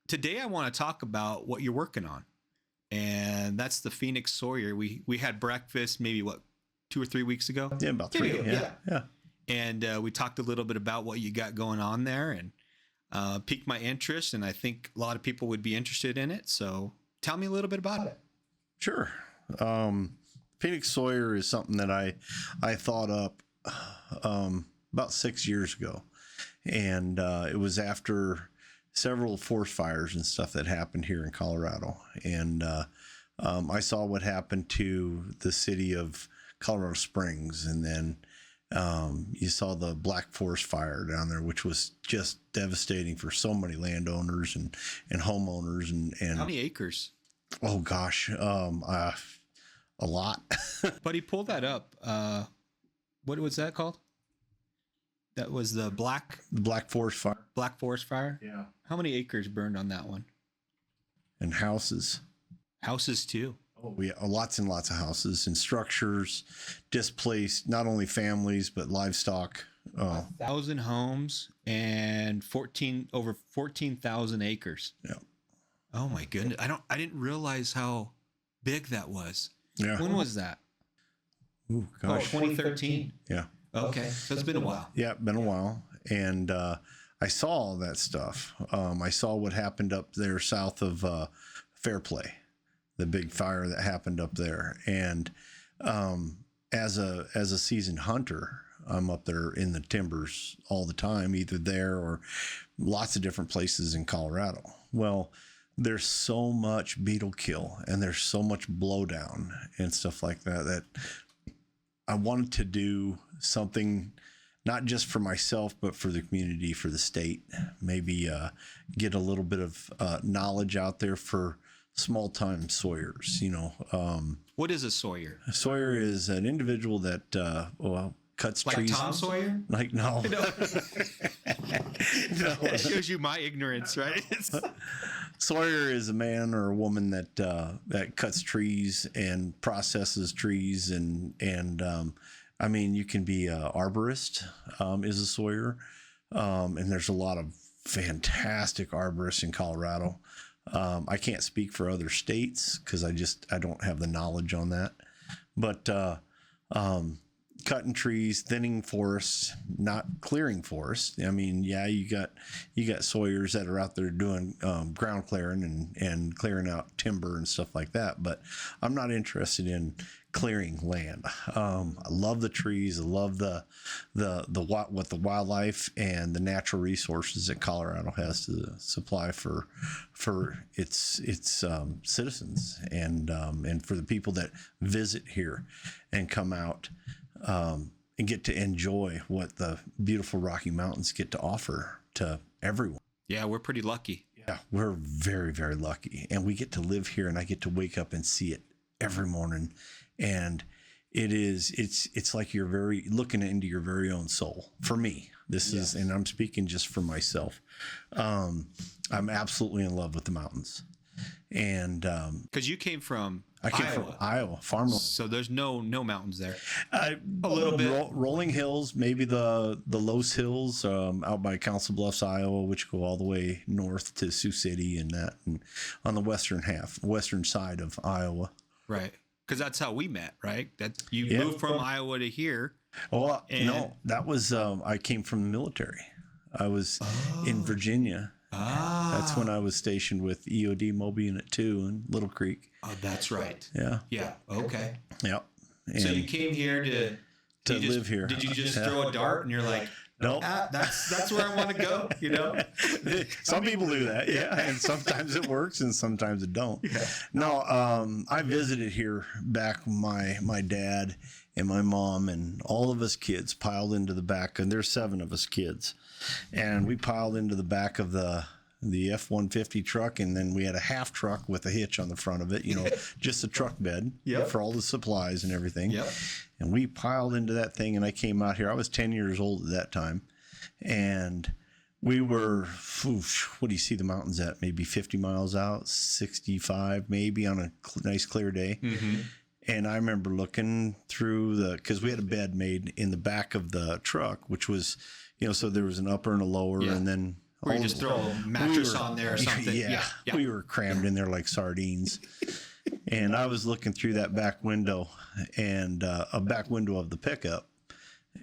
today I want to talk about what you're working on, and that's the Phoenix Sawyer. We had breakfast maybe 2 or 3 weeks ago. Yeah, about 3. Yeah. And we talked a little bit about what you got going on there, and piqued my interest, and I think a lot of people would be interested in it. So tell me a little bit about it. Sure. Phoenix Sawyer is something that I thought up about 6 years ago, and it was after several forest fires and stuff that happened here in Colorado, and I saw what happened to the city of Colorado Springs, and then you saw the Black Forest Fire down there, which was just devastating for so many landowners and homeowners. And how many acres? Oh gosh, a lot. But he pulled that up. What was that called? That was the Black Forest Fire. Black Forest Fire? Yeah. How many acres burned on that one? And houses. Houses too. Oh, yeah, lots and lots of houses and structures displaced, not only families, but livestock. 1,000 homes and over 14,000 acres. Yeah. Oh my goodness. I didn't realize how big that was. Yeah. When was that? Ooh, gosh. 2013. Yeah. Okay. So it's been a while. Yeah, been a while. And I saw all that stuff. I saw what happened up there south of Fairplay, the big fire that happened up there. And as a seasoned hunter, I'm up there in the timbers all the time, either there or lots of different places in Colorado. Well, there's so much beetle kill and there's so much blowdown and stuff like that I wanted to do something not just for myself, but for the community, for the state, maybe get a little bit of knowledge out there for small time sawyers. What is a sawyer? A sawyer is an individual that cuts like trees. Like Tom Sawyer? Like, no. No. It shows you my ignorance, right? Sawyer is a man or a woman that cuts trees and processes trees, and I mean, you can be an arborist, is a sawyer, and there's a lot of fantastic arborists in Colorado. I can't speak for other states because I don't have the knowledge on that, but cutting trees, thinning forests, not clearing forests. I mean, yeah, you got sawyers that are out there doing ground clearing and clearing out timber and stuff like that. But I'm not interested in clearing land. I love the trees. I love what the wildlife and the natural resources that Colorado has to supply for its citizens and for the people that visit here and come out. And get to enjoy what the beautiful Rocky Mountains get to offer to everyone. Yeah, we're pretty lucky. Yeah, we're very, very lucky. And we get to live here, and I get to wake up and see it every morning. And it's like you're looking into your very own soul. For me, this is, and I'm speaking just for myself. I'm absolutely in love with the mountains. And because you came from from Iowa, farmland. So there's no mountains there. A little bit rolling hills, maybe the Los Hills out by Council Bluffs, Iowa, which go all the way north to Sioux City and on the western side of Iowa. Right, because that's how we met, right? That you moved from Iowa to here. Well, no, that was I came from the military. I was in Virginia. That's when I was stationed with EOD Mobile Unit 2 in Little Creek. Oh, that's right. Yeah. Yeah. Okay. Yep. And so you came here to live here. Did you just throw a dart and you're like, nope. That's where I want to go, you know? Some people do that, yeah. And sometimes it works and sometimes it don't. Yeah. No, I visited here back when my dad and my mom and all of us kids piled into the back, and there's 7 of us kids. And we piled into the back of the F-150 truck, and then we had a half truck with a hitch on the front of it, just a truck bed for all the supplies and everything. Yep. And we piled into that thing, and I came out here. I was 10 years old at that time, and we were, what do you see the mountains at? Maybe 50 miles out, 65 maybe on a nice clear day. Mm-hmm. And I remember looking through because we had a bed made in the back of the truck, which was, so there was an upper and a lower, and then Where you just throw a mattress on there or something. Yeah, we were crammed in there like sardines. And I was looking through that back window and a back window of the pickup,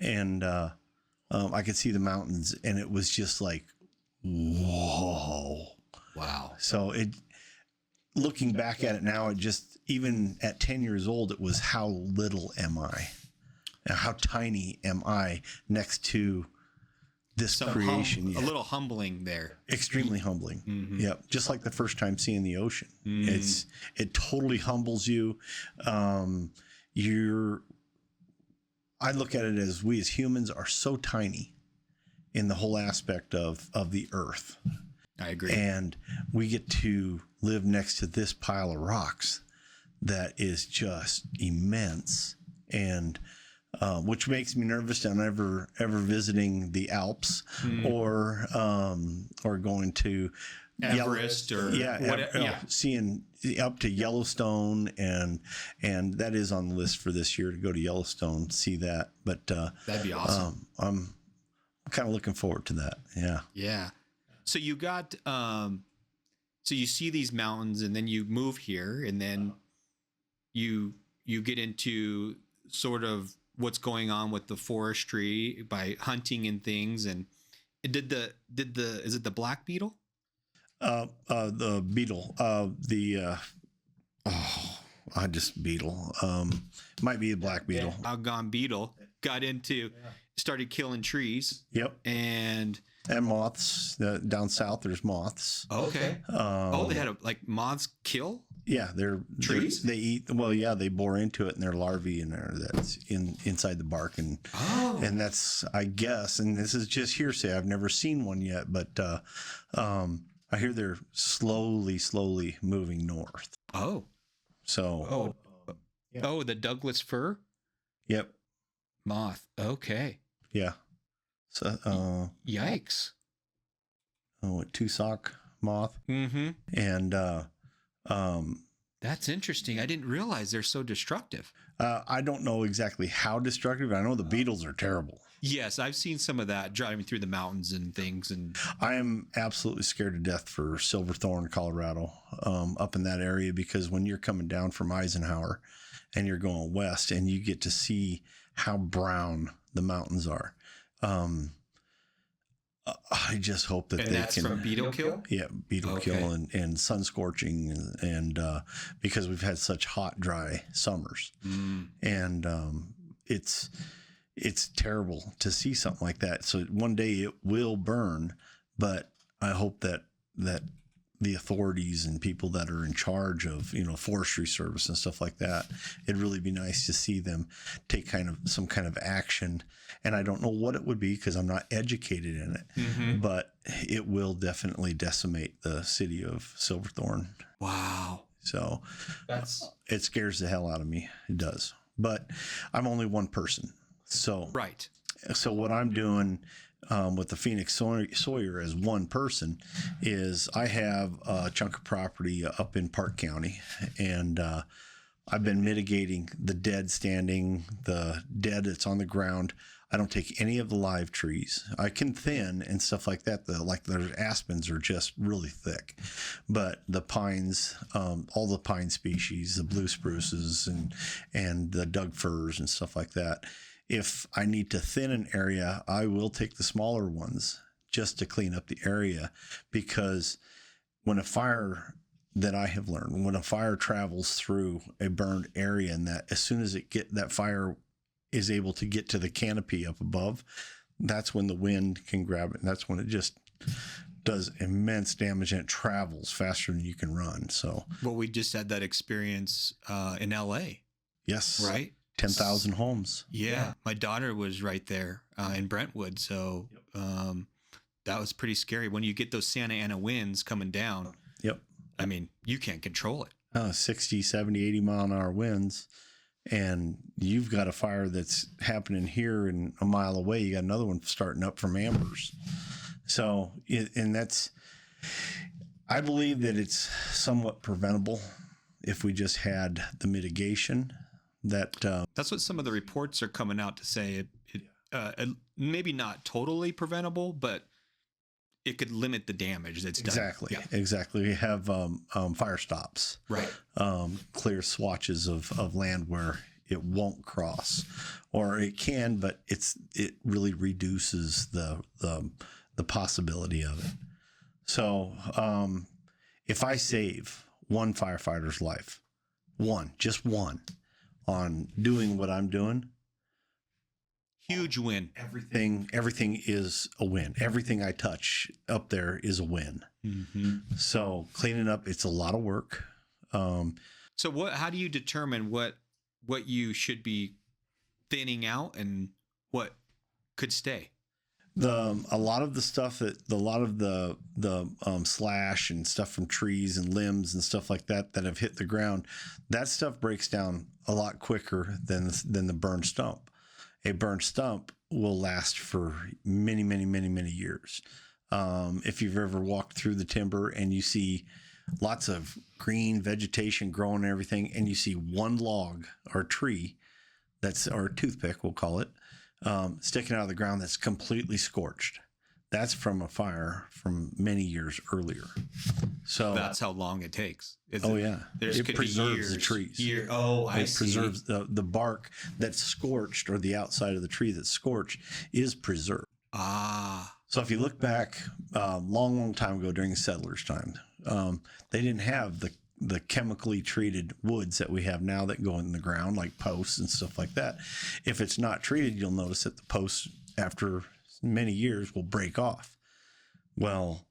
and I could see the mountains, and it was just like, whoa. Wow. So looking back at it now, it just, even at 10 years old, it was how little am I? And how tiny am I next to this creation? A little humbling there. Extremely humbling. Mm-hmm. Yep. Just like the first time seeing the ocean. It totally humbles you. I look at it as we as humans are so tiny in the whole aspect of the earth. I agree. And we get to live next to this pile of rocks that is just immense, and which makes me nervous. I'm ever visiting the Alps or going to Everest seeing up to Yellowstone, and that is on the list for this year to go to Yellowstone, see that. But that'd be awesome. I'm kind of looking forward to that. Yeah. Yeah. So you got so you see these mountains, and then you move here, and then you get into sort of what's going on with the forestry by hunting and things. And is it the black beetle? The beetle, beetle. Might be a black beetle. Doggone beetle got into, started killing trees. Yep. And moths. Down south, there's moths. Okay. They had moths kill? Yeah, they're trees. They eat. Well, yeah, they bore into it, and they're larvae in there that's inside the bark, and that's, I guess, and this is just hearsay. I've never seen one yet, but I hear they're slowly moving north. Oh. So. The Douglas fir. Yep. Moth. Okay. Yeah. So. Yikes. Tussock moth. Mm-hmm. And. That's interesting. I didn't realize they're so destructive. I don't know exactly how destructive. I know the beetles are terrible. Yes, I've seen some of that driving through the mountains and things. And I am absolutely scared to death for Silverthorne, Colorado, up in that area, because when you're coming down from Eisenhower and you're going west, and you get to see how brown the mountains are. I just hope that that's from beetle kill? Yeah, beetle kill and sun scorching, and because we've had such hot, dry summers, and it's terrible to see something like that. So one day it will burn, but I hope that the authorities and people that are in charge of, forestry service and stuff like that, it'd really be nice to see them take some kind of action. And I don't know what it would be, because I'm not educated in it, but it will definitely decimate the city of Silverthorne. Wow. So it scares the hell out of me. It does. But I'm only one person. So, right. So what I'm doing with the Phoenix Sawyer as one person is I have a chunk of property up in Park County, and I've been mitigating the dead that's on the ground. I don't take any of the live trees. I can thin and stuff like that. The aspens are just really thick, but the pines, all the pine species, the blue spruces and the Doug firs and stuff like that. If I need to thin an area, I will take the smaller ones just to clean up the area, because when a fire travels through a burned area, and that as soon as that fire is able to get to the canopy up above, that's when the wind can grab it. And that's when it just does immense damage, and it travels faster than you can run. So, well, we just had that experience in LA. Yes. Right. 10,000 homes. Yeah. My daughter was right there in Brentwood. So that was pretty scary when you get those Santa Ana winds coming down. Yep. I mean, you can't control it. 60, 70, 80 mile an hour winds. And you've got a fire that's happening here, and a mile away, you got another one starting up from ambers. So, I believe that it's somewhat preventable if we just had the mitigation. That's what some of the reports are coming out to say. It maybe not totally preventable, but it could limit the damage that's done. Exactly. Exactly. We have fire stops, Right. Clear swatches of land where it won't cross, or it can, but it really reduces the possibility of it. So if I save one firefighter's life, just one, on doing what I'm doing, Huge win. everything is a win. Everything I touch up there is a win. Mm-hmm. So cleaning up, it's a lot of work. So how do you determine what you should be thinning out and what could stay? A lot of the stuff the slash and stuff from trees and limbs and stuff like that have hit the ground, that stuff breaks down a lot quicker than the burned stump. A burned stump will last for many, many, many, many years. If you've ever walked through the timber and you see lots of green vegetation growing and everything, and you see one log or tree or a toothpick, we'll call it, sticking out of the ground that's completely scorched. That's from a fire from many years earlier. So that's how long it takes. Yeah. It preserves the trees. I see. Preserves the bark that's scorched, or the outside of the tree that's scorched is preserved. So if you look back long time ago during settlers' time, they didn't have the chemically treated woods that we have now that go in the ground, like posts and stuff like that. If it's not treated, you'll notice that the posts after many years will break off. Well,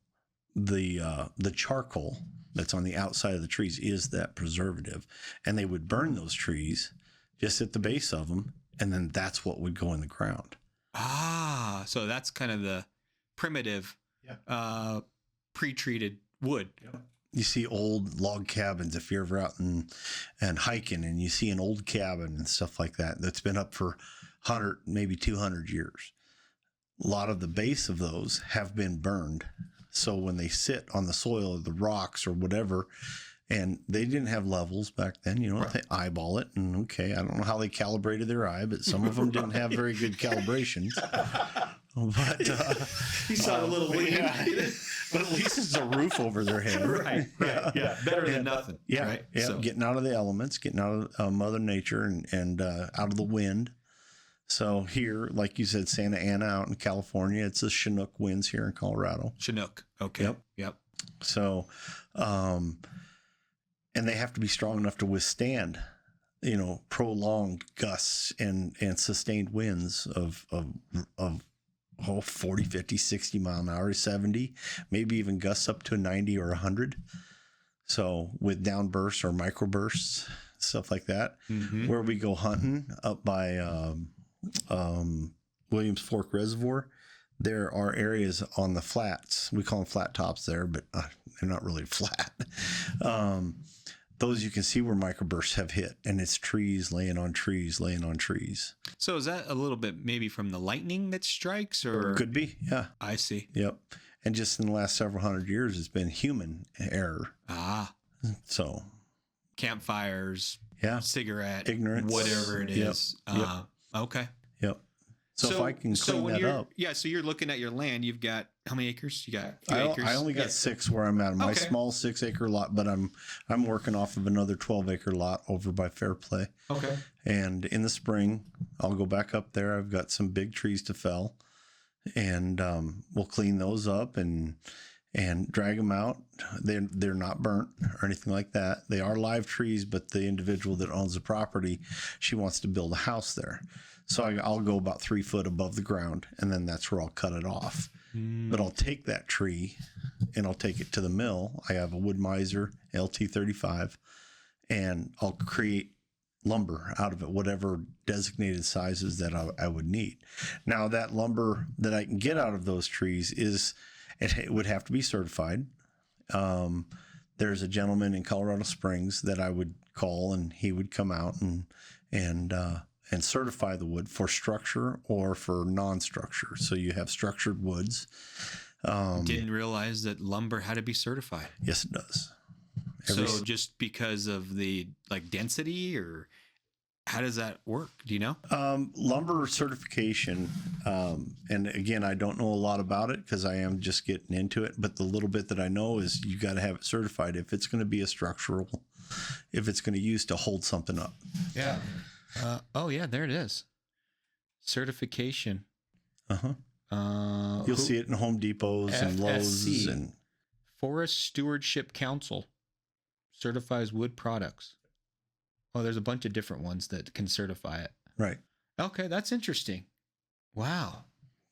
the charcoal that's on the outside of the trees is that preservative, and they would burn those trees just at the base of them, and then that's what would go in the ground. So that's kind of the primitive, pre-treated wood. Yep. You see old log cabins if you're ever out and hiking, and you see an old cabin and stuff like that that's been up for 100, maybe 200 years. A lot of the base of those have been burned. So when they sit on the soil or the rocks or whatever, and they didn't have levels back then, they eyeball it, and okay, I don't know how they calibrated their eye, but some of them didn't have very good calibrations. But you saw a little wind. But at least it's a roof over their head. Right. Yeah. Better than nothing. Yeah. Right? Yeah. So. Getting out of the elements, getting out of Mother Nature and out of the wind. So here, like you said, Santa Ana out in California, it's the Chinook winds here in Colorado. Chinook. Okay. Yep. So, and they have to be strong enough to withstand, prolonged gusts and sustained winds of 40, 50, 60 mile an hour, 70, maybe even gusts up to 90 or 100. So with downbursts or microbursts, stuff like that, where we go hunting up by Williams Fork Reservoir, there are areas on the flats. We call them flat tops there, but they're not really flat. Those you can see where microbursts have hit, and it's trees laying on trees, laying on trees. So is that a little bit maybe from the lightning that strikes, or could be? Yeah, I see. Yep. And just in the last several hundred years, it's been human error. So campfires, cigarette, ignorance, whatever it is. Okay. Yep. So if I can clean that up. Yeah. So you're looking at your land. You've got how many acres? You got a few acres? I only got 6 where I'm at. My small 6-acre lot, but I'm working off of another 12-acre lot over by Fairplay. Okay. And in the spring, I'll go back up there. I've got some big trees to fell, and we'll clean those up and drag them out. They're not burnt or anything like that. They are live trees, but the individual that owns the property, she wants to build a house there. So I'll go about 3 foot above the ground, and then that's where I'll cut it off. But I'll take that tree and I'll take it to the mill. I have a Wood Miser LT35, and I'll create lumber out of it, whatever designated sizes that I would need. Now that lumber that I can get out of those trees it would have to be certified. There's a gentleman in Colorado Springs that I would call, and he would come out and certify the wood for structure or for non-structure. So you have structured woods. Didn't realize that lumber had to be certified. Yes, it does. So just because of the density, or how does that work? Do you know? Lumber certification. And again, I don't know a lot about it because I am just getting into it. But the little bit that I know is you got to have it certified if it's going to be a structural, if it's going to use to hold something up. Yeah. Oh yeah, there it is. Certification. You'll see it in Home Depots and Lowe's and Forest Stewardship Council certifies wood products. Oh, there's a bunch of different ones that can certify it. Right. Okay, that's interesting. Wow.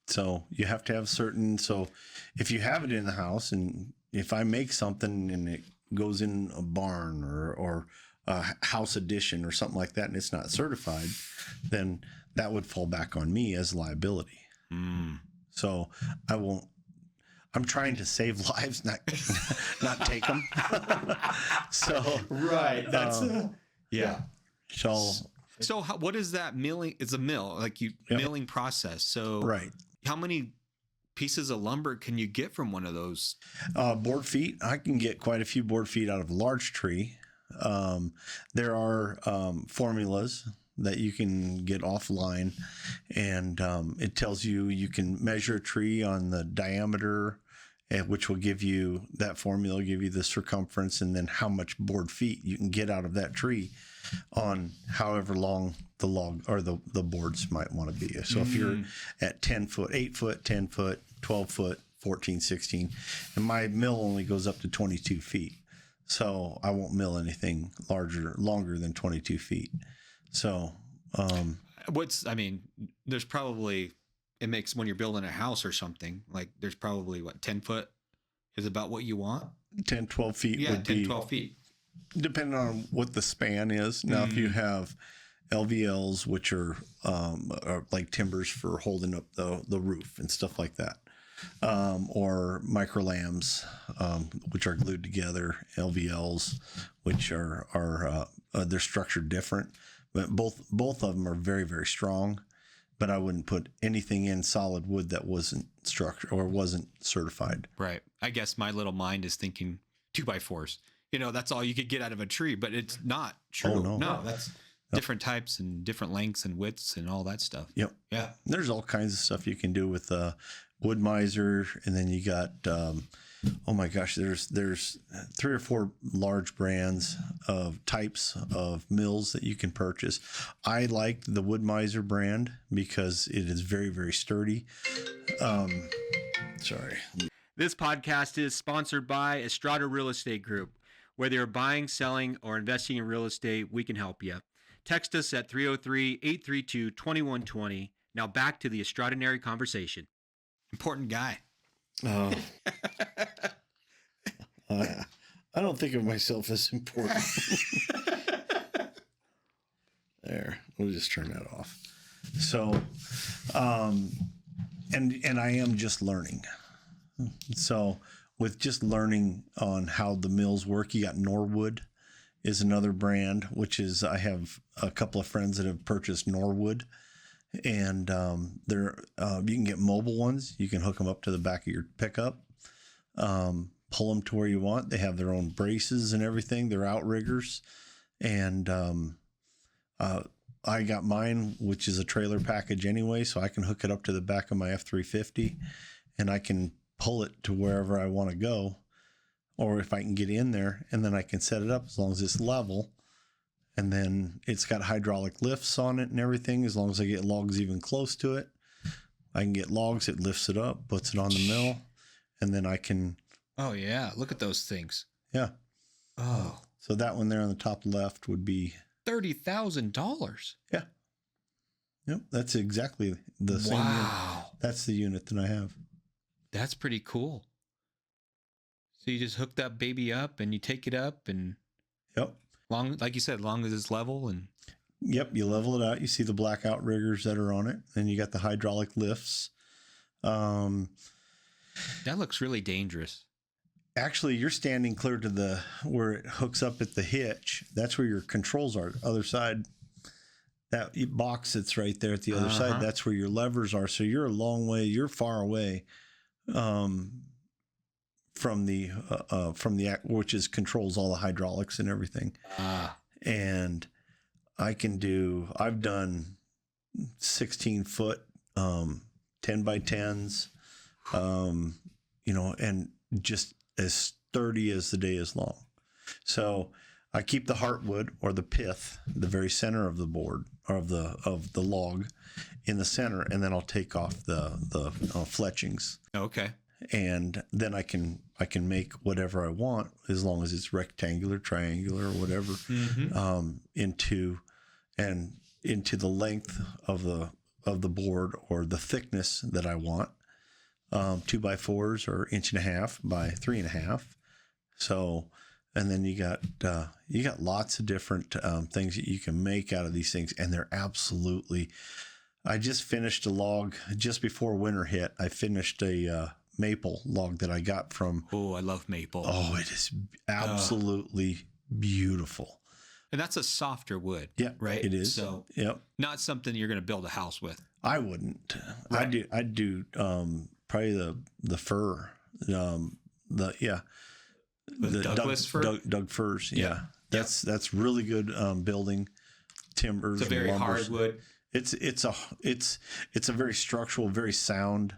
So you have to have certain. So if you have it in the house, and if I make something and it goes in a barn or a house addition or something like that, and it's not certified, then that would fall back on me as liability. So I won't. I'm trying to save lives, not take them. So right, that's yeah. So what is that milling? It's a mill, like milling process. So right. How many pieces of lumber can you get from one of those? Board feet. I can get quite a few board feet out of a large tree. There are formulas that you can get offline, and it tells you can measure a tree on the diameter, which will give you that formula, will give you the circumference, and then how much board feet you can get out of that tree on however long the log or the boards might want to be. So if you're at 10 foot, 8 foot, 10 foot, 12 foot, 14, 16, and my mill only goes up to 22 feet. So I won't mill anything longer than 22 feet. So, there's probably, it makes when you're building a house or something, like there's probably 10 foot is about what you want. 10, 12 feet. Yeah, 10, 12 feet. Depending on what the span is. Now, if you have LVLs, which are like timbers for holding up the roof and stuff like that, or micro lambs, which are glued together, LVLs, which are they're structured different. But both of them are very, very strong, but I wouldn't put anything in solid wood that wasn't structured or wasn't certified. Right. I guess my little mind is thinking 2x4s. That's all you could get out of a tree, but it's not true. Oh, no, that's different types and different lengths and widths and all that stuff. Yep. Yeah. There's all kinds of stuff you can do with wood miser, and then you got oh my gosh, there's 3 or 4 large brands of types of mills that you can purchase. I like the Wood Miser brand because it is very, very sturdy. Sorry. This podcast is sponsored by Estrada Real Estate Group. Whether you're buying, selling, or investing in real estate, we can help you. Text us at 303-832-2120. Now back to the Estradanary Conversation. Important guy. I don't think of myself as important. There, we'll just turn that off. So, and I am just learning. So with just learning on how the mills work, you got Norwood is another brand, which is, I have a couple of friends that have purchased Norwood, and they're you can get mobile ones. You can hook them up to the back of your pickup, pull them to where you want. They have their own braces and everything. They're outriggers, and I got mine, which is a trailer package anyway, so I can hook it up to the back of my F-350, and I can pull it to wherever I want to go, or if I can get in there, and then I can set it up as long as it's level. And then it's got hydraulic lifts on it and everything. As long as I get logs even close to it, I can get logs. It lifts it up, puts it on the mill, and then I can. Oh yeah, look at those things. Yeah. Oh. So that one there on the top left would be $30,000. Yeah. Yep. That's exactly the same. Wow. Unit. That's the unit that I have. That's pretty cool. So you just hook that baby up and you take it up and. Yep. Like you said, long as it's level and. Yep, you level it out. You see the black outriggers that are on it. Then you got the hydraulic lifts. That looks really dangerous. Actually, you're standing clear to where it hooks up at the hitch. That's where your controls are. Other side, that box that's right there at the other side, that's where your levers are. So you're a long way. You're far away from the which is controls all the hydraulics and everything. And I've done 16-foot, 10 by 10s, and just as sturdy as the day is long. So I keep the heartwood or the pith, the very center of the board or of the log in the center. And then I'll take off the fletchings. Okay. And then I can make whatever I want as long as it's rectangular, triangular, or whatever, into the length of the board or the thickness that I want. 2x4s or 1.5 by 3.5. So, and then you got lots of different things that you can make out of these things, and they're absolutely. I just finished a log just before winter hit. I finished a maple log that I got from. Oh, I love maple. Oh, it is absolutely beautiful. And that's a softer wood. Yeah, right. It is. So, yep. Not something you're going to build a house with. I wouldn't. Right. I'd do probably the fir. The Douglas fir. Doug firs. Yeah. That's really good building timbers. It's a very lumbers. hard wood. It's a very structural, very sound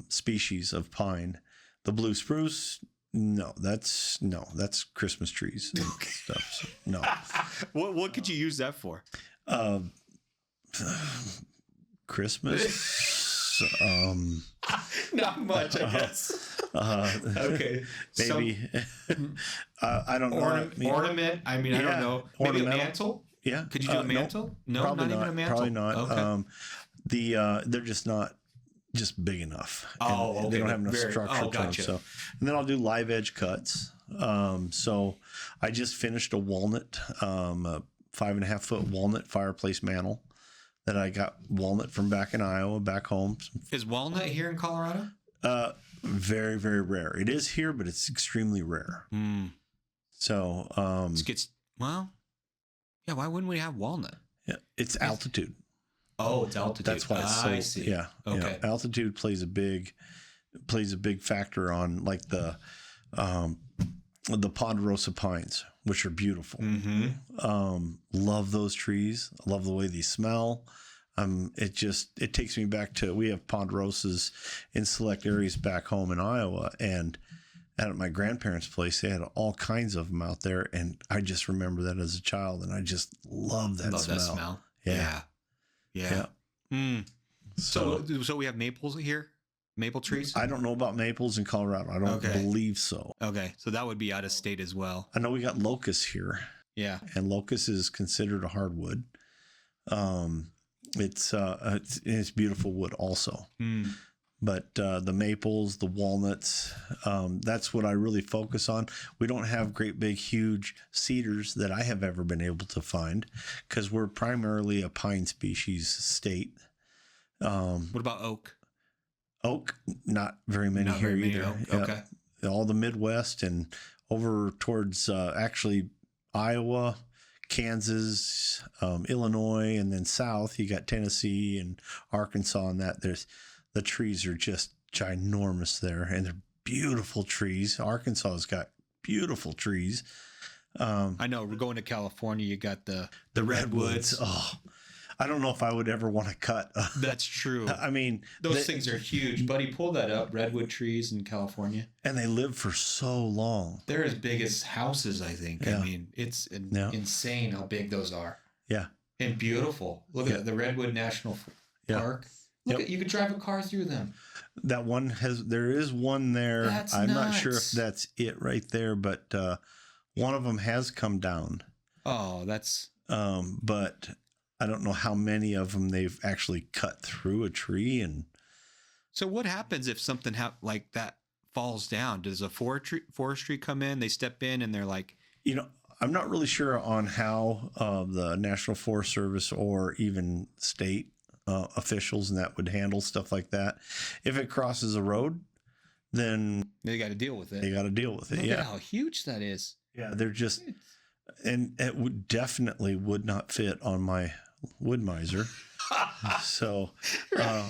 species of pine. The blue spruce, that's Christmas trees and stuff. So, no. What could you use that for? Christmas. Not much, I guess. Okay. Maybe. I don't know. Ornament. I mean, I don't know. Maybe a mantle. Yeah. Could you do a mantle? No, probably not even a mantle. Probably not. Okay. They're just not big enough. Oh, okay. They don't have enough structure to them. So, and then I'll do live edge cuts. So I just finished a walnut, a 5.5-foot walnut fireplace mantle that I got walnut from back in Iowa, back home. Is walnut here in Colorado? Very, very rare. It is here, but it's extremely rare. So, well, yeah. Why wouldn't we have walnut? Yeah, it's altitude. Oh, it's altitude. That's why it's so. I see. Yeah. Okay. Yeah, altitude plays a big factor on like the ponderosa pines, which are beautiful. Love those trees. I love the way they smell. It takes me back to, we have ponderosas in select areas back home in Iowa, and at my grandparents' place, they had all kinds of them out there. And I just remember that as a child, and I just love that smell. Yeah. So we have maples here? Maple trees? I don't know about maples in Colorado. I don't believe so. Okay. So that would be out of state as well. I know we got locust here. Yeah. And locust is considered a hardwood. It's beautiful wood also. But the maples, the walnuts, that's what I really focus on. We don't have great big huge cedars that I have ever been able to find because we're primarily a pine species state. What about oak? Oak, not very many here either. Okay. All the Midwest and over towards actually Iowa, Kansas, Illinois, and then south you got Tennessee and Arkansas, and the trees are just ginormous there, and they're beautiful trees. Arkansas has got beautiful trees. I know. We're going to California. You got the redwoods. Oh, I don't know if I would ever want to cut. That's true. I mean, those things are huge. Buddy, pull that up. Redwood trees in California. And they live for so long. They're as big as houses, I think. Yeah. I mean, it's insane how big those are. Yeah. And beautiful. Look at the Redwood National Park. Look at, you could drive a car through them. That one there is one there. I'm not sure if that's it right there, but one of them has come down. Oh, that's. But I don't know how many of them they've actually cut through a tree. And so what happens if something like that falls down? Does a forestry come in? They step in and they're like, I'm not really sure on how the National Forest Service or even state officials and that would handle stuff like that. If it crosses a road, then they got to deal with it. Look at how huge that is. Yeah, they're just, and it definitely would not fit on my wood miser. So, could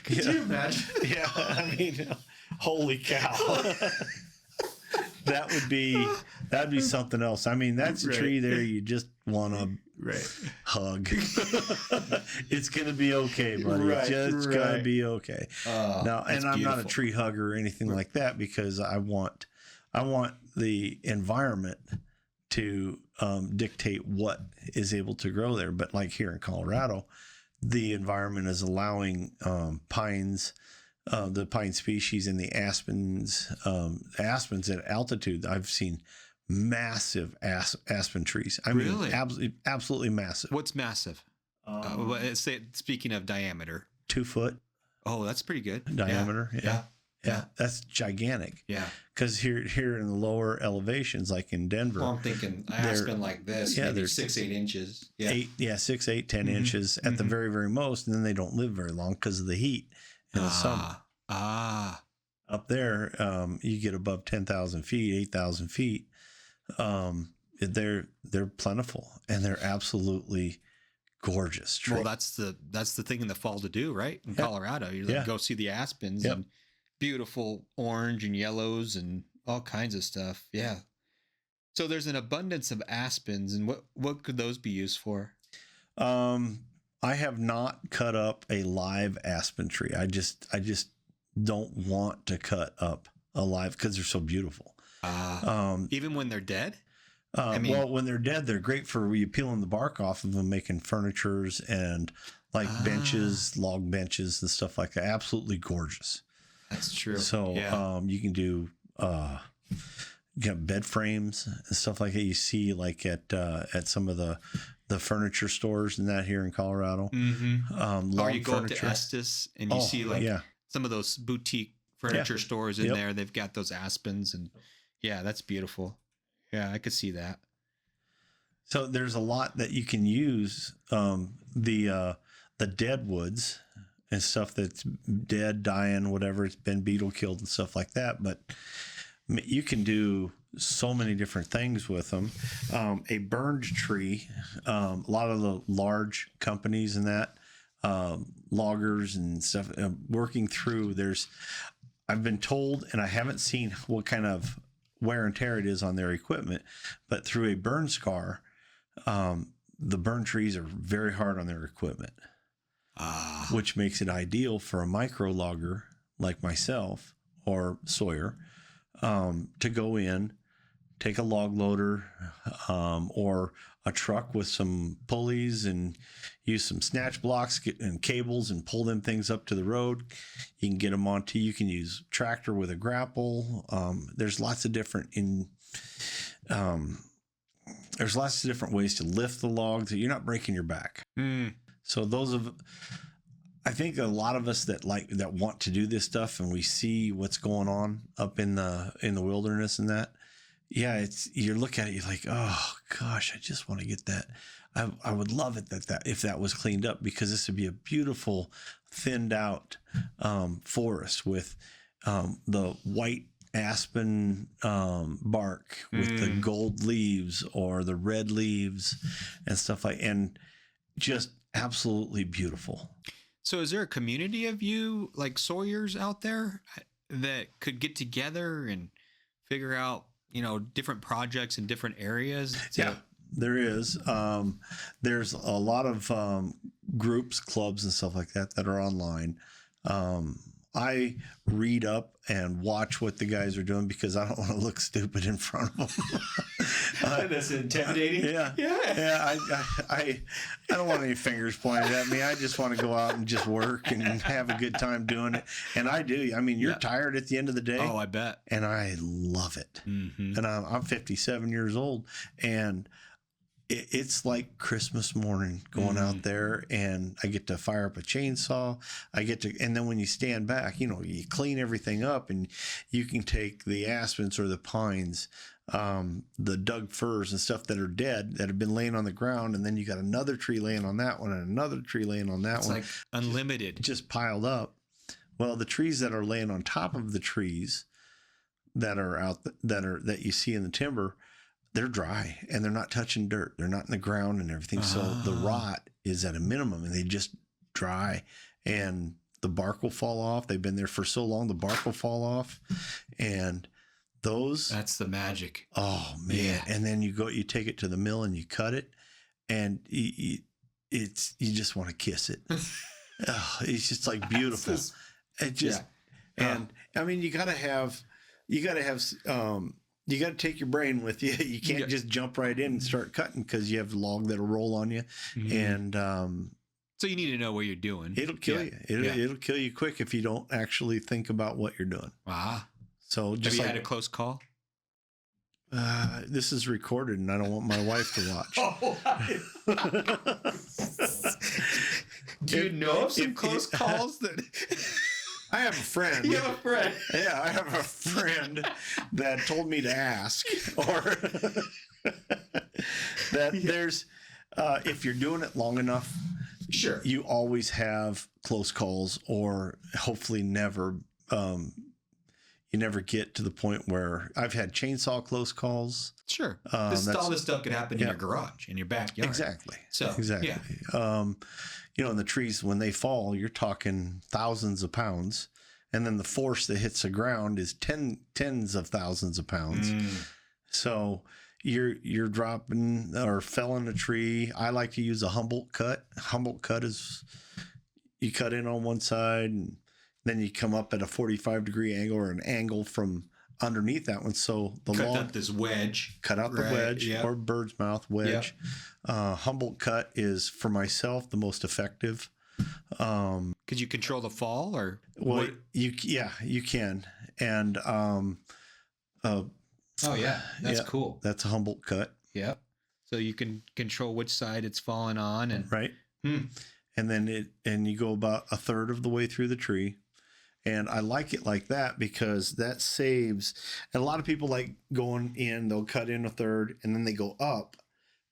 you imagine? Yeah, I mean, holy cow. that'd be something else. I mean, that's a tree there you just want to hug. It's gonna be okay, buddy. It's just gonna be okay. Now, and I'm not a tree hugger or anything like that, because I want the environment to dictate what is able to grow there. But like here in Colorado, the environment is allowing pines, the pine species, and the aspens at altitude. I've seen massive aspen trees. I mean, really? Absolutely massive. What's massive? Speaking of diameter, 2 foot. Oh, that's pretty good. Diameter. Yeah. That's gigantic. Yeah. Because here in the lower elevations, like in Denver, I'm thinking aspen like this. Yeah, they're 6-8 inches. Yeah. 6, 8, 10 inches at the very, very most, and then they don't live very long because of the heat in the summer. Up there, you get above 10,000 feet, 8,000 feet. They're plentiful, and they're absolutely gorgeous. Well, that's the thing in the fall to do, right? In Colorado, you go see the aspens and beautiful orange and yellows and all kinds of stuff. Yeah. So there's an abundance of aspens, and what could those be used for? I have not cut up a live aspen tree. I just don't want to cut up a live, because they're so beautiful. Even when they're dead? Well, when they're dead, they're great for you peeling the bark off of them, making furnitures and like benches, log benches and stuff like that. Absolutely gorgeous. That's true. So you can do bed frames and stuff like that. You see like at some of the furniture stores and that here in Colorado. Or you go up to Estes and you see some of those boutique furniture stores in there. They've got those aspens, and that's beautiful. Yeah, I could see that. So there's a lot that you can use. The dead woods and stuff that's dead, dying, whatever, it's been beetle killed and stuff like that. But you can do so many different things with them. A burned tree, a lot of the large companies and that, loggers and stuff, working through, I've been told, and I haven't seen what kind of wear and tear it is on their equipment, but through a burn scar, the burned trees are very hard on their equipment, which makes it ideal for a micro logger like myself or Sawyer to go in, take a log loader or a truck with some pulleys and use some snatch blocks and cables and pull them things up to the road. You can get them onto, you can use tractor with a grapple. There's lots of different ways to lift the logs that you're not breaking your back. So I think a lot of us that want to do this stuff, and we see what's going on up in the wilderness and that, you look at it, you're like, oh gosh, I just want to get that. I would love it that if that was cleaned up, because this would be a beautiful thinned out forest with the white aspen bark with the gold leaves or the red leaves and stuff and just absolutely beautiful. So is there a community of you like Sawyers out there that could get together and figure out, different projects in different areas? There is. There's a lot of groups, clubs and stuff like that are online. I read up and watch what the guys are doing because I don't want to look stupid in front of them. That's intimidating. I don't want any fingers pointed at me. I just want to go out and just work and have a good time doing it. And I do. I mean, you're tired at the end of the day. Oh, I bet. And I love it. And I'm 57 years old, and it's like Christmas morning going out there, and I get to fire up a chainsaw. And then when you stand back, you clean everything up, and you can take the aspens or the pines, the dug firs and stuff that are dead that have been laying on the ground. And then you got another tree laying on that one and another tree laying on that one. It's like unlimited. Just piled up. Well, the trees that are laying on top of the trees that are out that you see in the timber, they're dry and they're not touching dirt. They're not in the ground and everything. So the rot is at a minimum, and they just dry, and the bark will fall off. They've been there for so long, the bark will fall off, and those. That's the magic. Oh man! Yeah. And then you take it to the mill and you cut it, and you just want to kiss it. Oh, it's just like beautiful. It just and I mean you gotta take your brain with you. You can't just jump right in and start cutting because you have a log that'll roll on you, and so you need to know what you're doing. It'll kill you. It'll kill you quick if you don't actually think about what you're doing. Ah. So just have you had a close call? This is recorded, and I don't want my wife to watch. Do you know of some close calls that? I have a friend. You have a friend. Yeah, I have a friend that told me to ask, or that there's, if you're doing it long enough, sure, you always have close calls, or hopefully never. You never get to the point where I've had chainsaw close calls. Sure, all this stuff could happen in your garage, in your backyard. Exactly. So exactly. Yeah. And the trees, when they fall, you're talking thousands of pounds, and then the force that hits the ground is tens of thousands of pounds. So you're dropping or felling a tree. I like to use a Humboldt cut. Humboldt cut is you cut in on one side, and then you come up at a 45-degree angle or an angle from underneath that one. So the cut out this wedge. Cut out the wedge or bird's mouth wedge. Humboldt cut is, for myself, the most effective. Could you control the fall or? Well, you can. And that's cool. That's a Humboldt cut. Yep. So you can control which side it's falling on, and right. And then you go about a third of the way through the tree. And I like it like that because that saves, and a lot of people like going in, they'll cut in a third and then they go up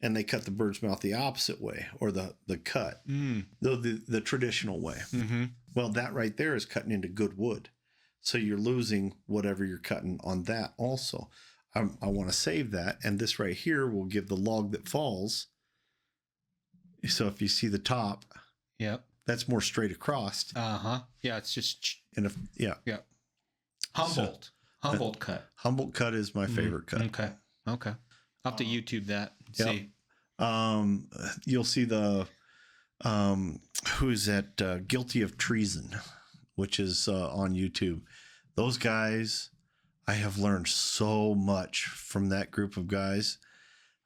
and they cut the bird's mouth the opposite way, or the cut, the traditional way. Well, that right there is cutting into good wood. So you're losing whatever you're cutting on that also. I want to save that. And this right here will give the log that falls. So if you see the top, that's more straight across. Yeah, it's just. Humboldt. Humboldt cut. Humboldt cut is my favorite cut. Okay. I'll have to YouTube that. See. You'll see the who's that Guilty of Treason, which is on YouTube. Those guys, I have learned so much from that group of guys.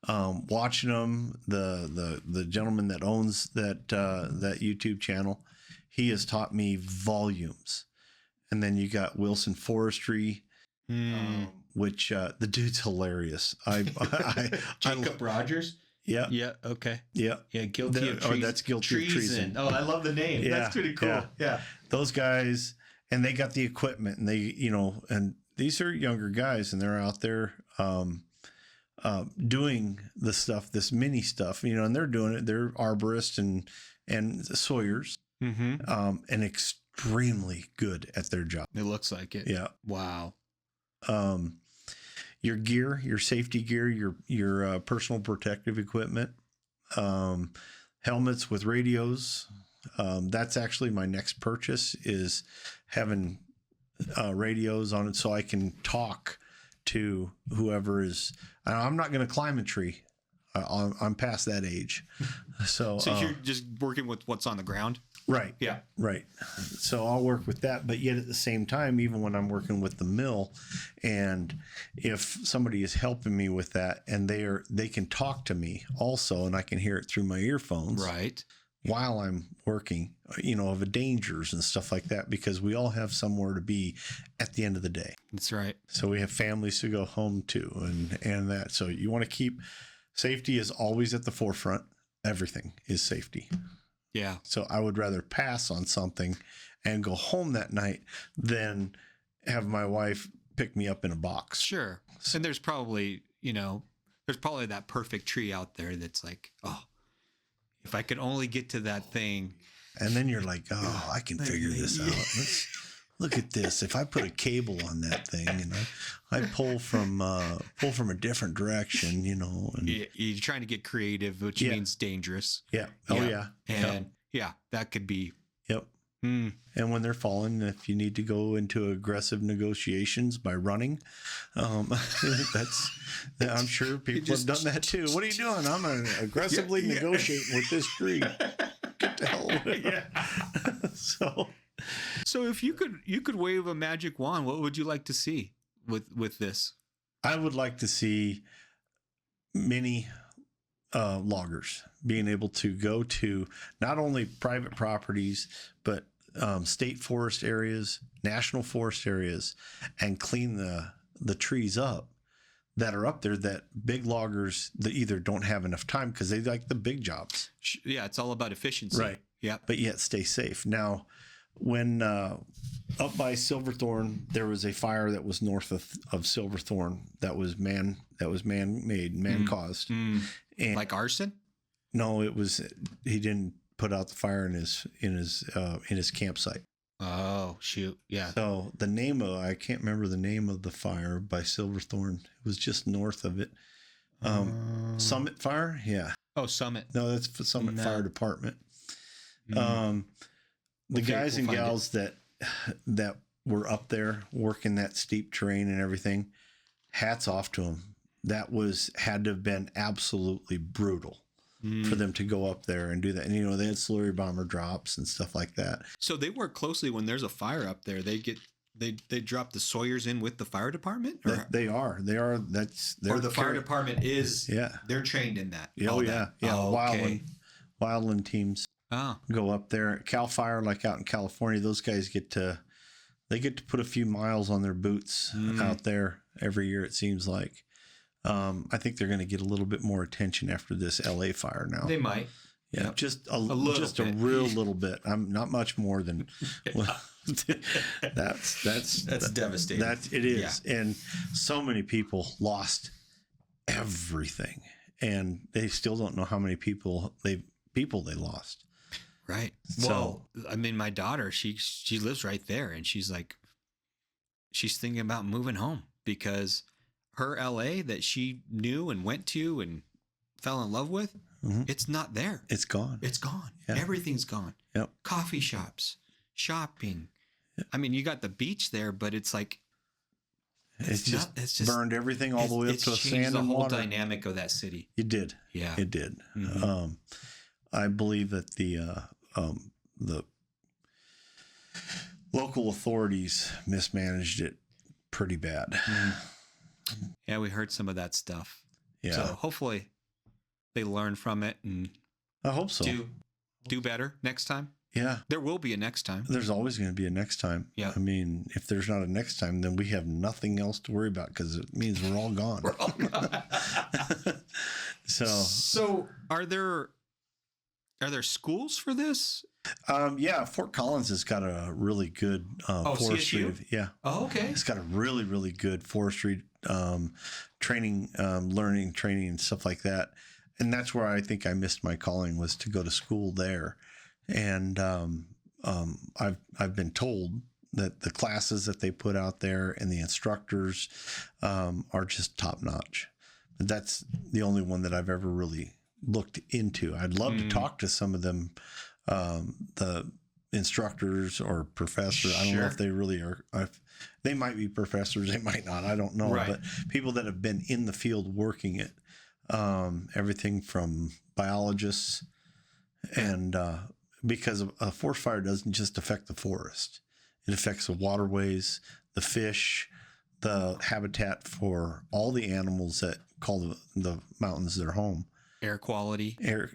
Watching them, the gentleman that owns that YouTube channel, he has taught me volumes. And then you got Wilson Forestry, which the dude's hilarious. Jacob Rogers. Yeah. Yeah. Okay. Yeah. Yeah. Guilty of treason. That's Guilty of Treason. Oh, I love the name. Yeah, that's pretty cool. Yeah. Those guys, and they got the equipment, and they, and these are younger guys, and they're out there doing the stuff, this mini stuff, and they're doing it. They're arborists and sawyers, and extremely good at their job. It looks like it. Yeah. Wow. Your gear, your safety gear, your personal protective equipment, helmets with radios. That's actually my next purchase, is having radios on it so I can talk to whoever is. I'm not going to climb a tree. I'm past that age. So you're just working with what's on the ground? Right. Yeah. Right. So I'll work with that. But yet at the same time, even when I'm working with the mill, and if somebody is helping me with that and they can talk to me also, and I can hear it through my earphones. Right. While I'm working, of the dangers and stuff like that, because we all have somewhere to be at the end of the day. That's right. So we have families to go home to, and that. So you want to keep safety is always at the forefront. Everything is safety. Yeah. So I would rather pass on something and go home that night than have my wife pick me up in a box. Sure. And there's probably that perfect tree out there that's like, oh, if I could only get to that thing. And then you're like, oh, I can figure this out. Look at this. If I put a cable on that thing and I pull from a different direction, and you're trying to get creative, which means dangerous. Yeah. Oh yeah. And that could be Mm. And when they're falling, if you need to go into aggressive negotiations by running, I'm sure people have done that too. What are you doing? I'm aggressively negotiating with this tree. Get the hell away. Yeah. So if you could wave a magic wand, what would you like to see with this? I would like to see many loggers being able to go to not only private properties, but state forest areas, national forest areas, and clean the trees up that are up there that big loggers that either don't have enough time because they like the big jobs. Yeah, it's all about efficiency. Right. Yeah. But yet stay safe. Now, when up by Silverthorne, there was a fire that was north of Silverthorne that was man-made, man-caused. Mm. And Like arson? no, he didn't put out the fire in his campsite. Oh, shoot. Yeah. So I can't remember the name of the fire by Silverthorne. It was just north of it. Summit Fire? Yeah. Oh, Summit. No, that's for Summit Fire Department. Mm. The guys and gals that were up there working that steep terrain and everything, hats off to them. That had to have been absolutely brutal for them to go up there and do that. And, they had slurry bomber drops and stuff like that. So they work closely when there's a fire up there. They drop the Sawyers in with the fire department? Or? They are. Or the fire department is, they're trained in that. Oh, yeah. Yeah. Oh, okay. Wildland teams go up there. Cal Fire, like out in California, those guys get to put a few miles on their boots out there every year, it seems like. I think they're going to get a little bit more attention after this LA fire now. They might. Yeah, yep. just a real little bit. I'm not much more than that's devastating. It is. Yeah. And so many people lost everything, and they still don't know how many people they lost. Right. So, well, I mean, my daughter, she lives right there, and she's thinking about moving home because her LA that she knew and went to and fell in love with, it's not there. It's gone. It's gone. Yeah. Everything's gone. Yep. Coffee shops, shopping. Yeah. I mean, you got the beach there, but it's like it's just burned everything all the way up to sand the and whole water. Dynamic of that city. It did. Yeah, it did. I believe that the local authorities mismanaged it pretty bad. Yeah, we heard some of that stuff. Yeah. So hopefully they learn from it and I hope so. Do better next time. Yeah. There will be a next time. There's always going to be a next time. Yeah. I mean, if there's not a next time, then we have nothing else to worry about because it means we're all gone. We're all gone. So are there schools for this? Yeah, Fort Collins has got a really good forestry. CSU? Yeah. Oh, okay. It's got a really, really good forestry training, learning, training, and stuff like that. And that's where I think I missed my calling, was to go to school there. And I've been told that the classes that they put out there and the instructors are just top notch. But that's the only one that I've ever really looked into. I'd love to talk to some of them, the instructors or professors. I don't know if they really are. They might be professors. They might not. I don't know. Right. But people that have been in the field working it, everything from biologists and because a forest fire doesn't just affect the forest. It affects the waterways, the fish, the habitat for all the animals that call the mountains their home. Air quality. Air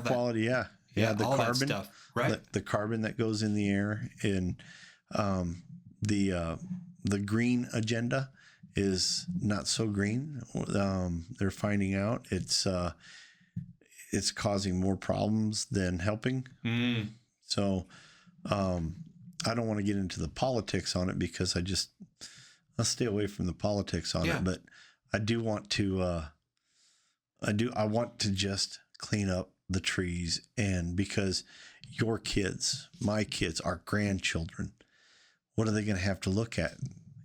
quality, yeah. Yeah, the all carbon that stuff, right? The carbon that goes in the air, and the green agenda is not so green. They're finding out it's causing more problems than helping. So I don't want to get into the politics on it because I'll stay away from the politics on it. But I do want to. I want to just clean up the trees, and because your kids, my kids, our grandchildren, what are they going to have to look at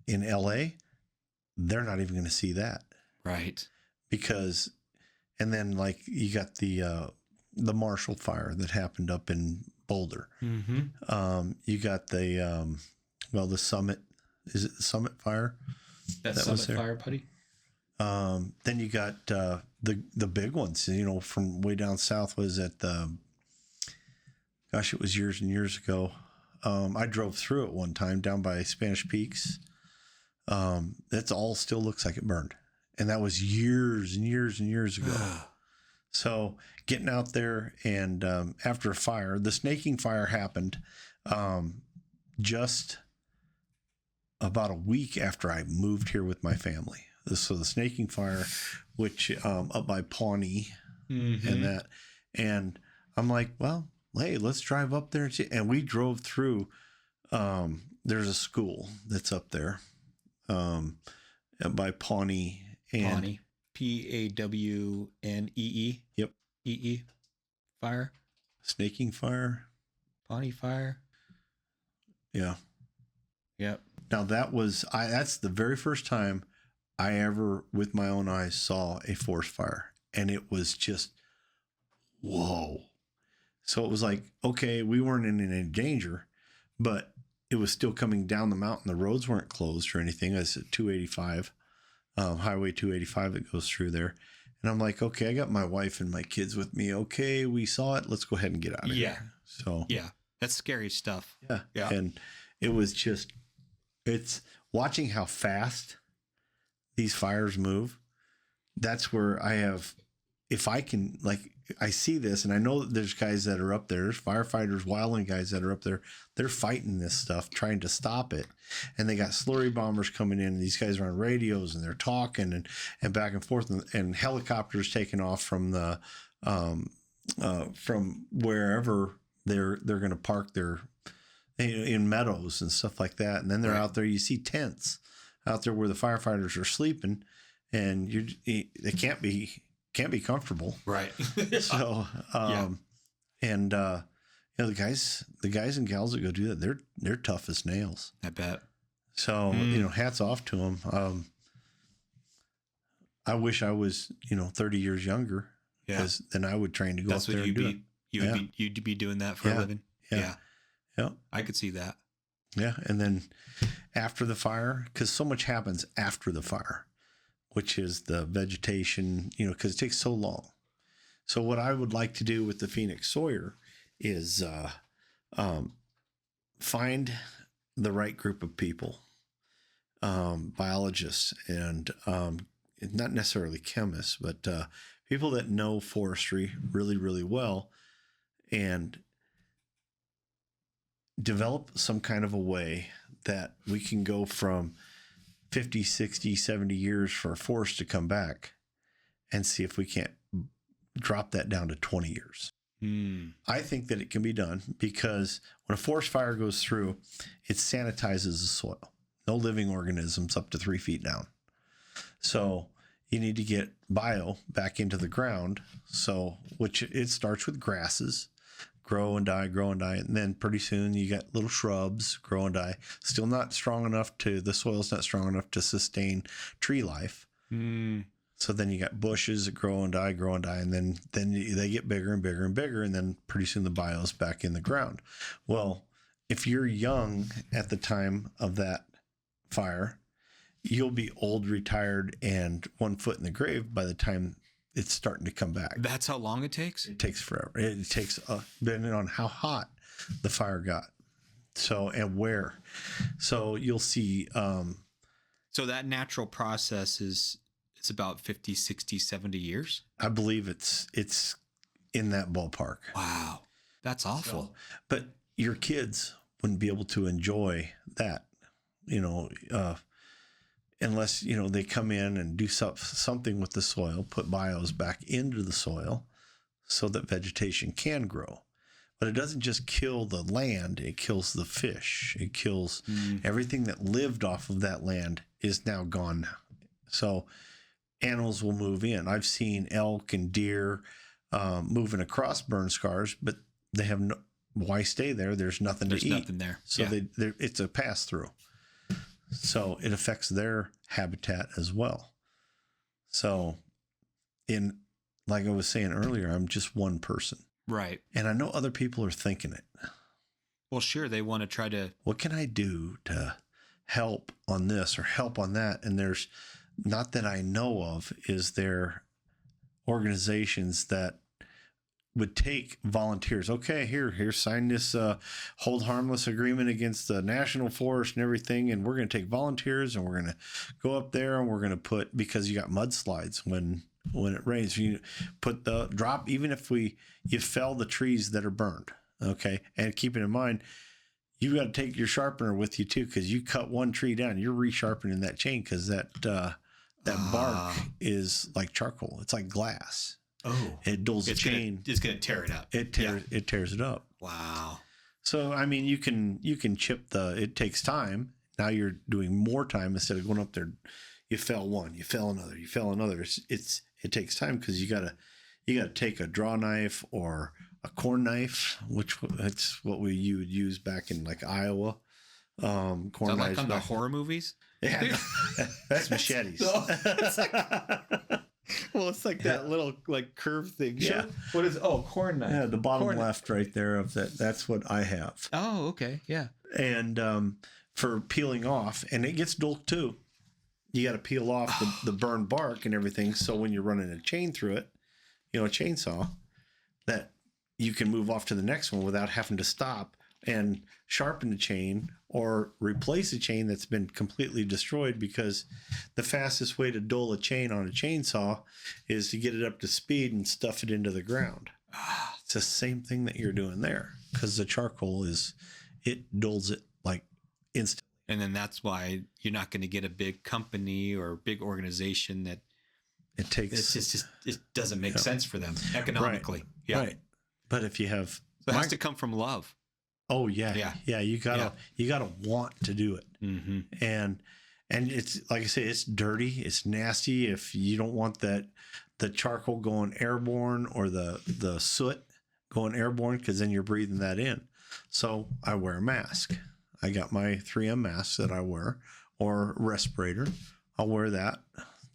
in LA? They're not even going to see that. Right. And then like you got the Marshall fire that happened up in Boulder. Mm-hmm. You got the the Summit. Is it the Summit Fire? That was Summit there. Fire putty. Then you got the big ones. From way down south. Was at the? Gosh, it was years and years ago. I drove through it one time down by Spanish Peaks. That's all still looks like it burned, and that was years and years and years ago. So getting out there and after a fire, the snaking fire happened just about a week after I moved here with my family. So the snaking fire, which up by Pawnee and that, and I'm like, well, hey, let's drive up there and see. And we drove through. There's a school that's up there by Pawnee. Pawnee. Pawnee. Yep. EE. Fire. Snaking fire. Pawnee Fire. Yeah. Yep. Now that's the very first time I ever, with my own eyes, saw a forest fire. And it was just, whoa. So it was like, okay, we weren't in any danger, but it was still coming down the mountain. The roads weren't closed or anything. It's at 285, Highway 285 that goes through there. And I'm like, okay, I got my wife and my kids with me. Okay, we saw it. Let's go ahead and get out of here. So yeah, that's scary stuff. Yeah. Yeah. And it was just, it's watching how fast these fires move. That's where I have, if I can, I see this, and I know that there's guys that are up there, there's firefighters, wildland guys that are up there. They're fighting this stuff, trying to stop it. And they got slurry bombers coming in, and these guys are on radios, and they're talking and back and forth, and helicopters taking off from the from wherever they're going to park their in meadows and stuff like that. And then they're out there. You see tents out there where the firefighters are sleeping, and they can't be comfortable. Right. So, and the guys and gals that go do that, they're tough as nails. I bet. So, hats off to them. I wish I was, 30 years younger, because then I would train to go up there and do it. You'd be doing that for a living. Yeah. I could see that. Yeah. And then after the fire, because so much happens after the fire, which is the vegetation, because it takes so long. So what I would like to do with the Phoenix Sawyer is find the right group of people, biologists and not necessarily chemists, but people that know forestry really, really well, and develop some kind of a way that we can go from 50, 60, 70 years for a forest to come back, and see if we can't drop that down to 20 years. I think that it can be done, because when a forest fire goes through, it sanitizes the soil. No living organisms up to 3 feet down. So you need to get bio back into the ground. So, which it starts with grasses, grow and die, and then pretty soon you got little shrubs, grow and die. Still not strong enough the soil's not strong enough to sustain tree life. So then you got bushes that grow and die, and then they get bigger and bigger and bigger, and then pretty soon the bio's back in the ground. Well, if you're young at the time of that fire, you'll be old, retired, and 1 foot in the grave by the time it's starting to come back. That's how long it takes? It takes forever. It takes, depending on how hot the fire got. So, and where. So you'll see. So that natural process it's about 50, 60, 70 years? I believe it's in that ballpark. Wow. That's awful. So, but your kids wouldn't be able to enjoy that, unless, they come in and do something with the soil, put bios back into the soil so that vegetation can grow. But it doesn't just kill the land, it kills the fish. It kills everything that lived off of that land is now gone. So animals will move in. I've seen elk and deer moving across burn scars, but they have why stay there? There's nothing to eat. There's nothing there. So it's a pass through. So it affects their habitat as well. So like I was saying earlier, I'm just one person. Right. And I know other people are thinking it. Well, sure. They want to try to. What can I do to help on this or help on that? And there's, not that I know of, is there organizations that would take volunteers? Okay, here, sign this hold harmless agreement against the national forest and everything, and we're going to take volunteers and we're going to go up there and we're going to put, because you got mudslides when it rains, you put the drop, even if you fell the trees that are burned. Okay, and keep it in mind, you got to take your sharpener with you too, because you cut one tree down, you're resharpening that chain, because that bark is like charcoal. It's like glass. Oh, it dulls the chain. It's gonna tear it up. It tears it up. Wow. So I mean, you can chip it takes time. Now you're doing more time instead of going up there. You fell one, you fell another, you fell another. It takes time, because you gotta take a draw knife or a corn knife, which that's what you would use back in like Iowa. Corn so knives. Like on the horror movies? Yeah, that's machetes. Well, it's like that little like curved thing. Yeah. What is? Oh, corn knife. Yeah, the bottom corn left right there of that. That's what I have. Oh, okay. Yeah. And for peeling off, and it gets dull too. You got to peel off the burned bark and everything. So when you're running a chain through it, a chainsaw, that you can move off to the next one without having to stop and sharpen the chain or replace a chain that's been completely destroyed, because the fastest way to dull a chain on a chainsaw is to get it up to speed and stuff it into the ground. It's the same thing that you're doing there, because the charcoal it dulls it like instantly. And then that's why you're not going to get a big company or big organization that it takes. It doesn't make sense for them economically. Right. Yeah. Right. But if you have, so it has to come from love. Oh yeah. You gotta want to do it. Mm-hmm. And it's like I say, it's dirty, it's nasty. If you don't want the charcoal going airborne or the soot going airborne, because then you're breathing that in. So I wear a mask. I got my 3M mask that I wear, or respirator. I'll wear that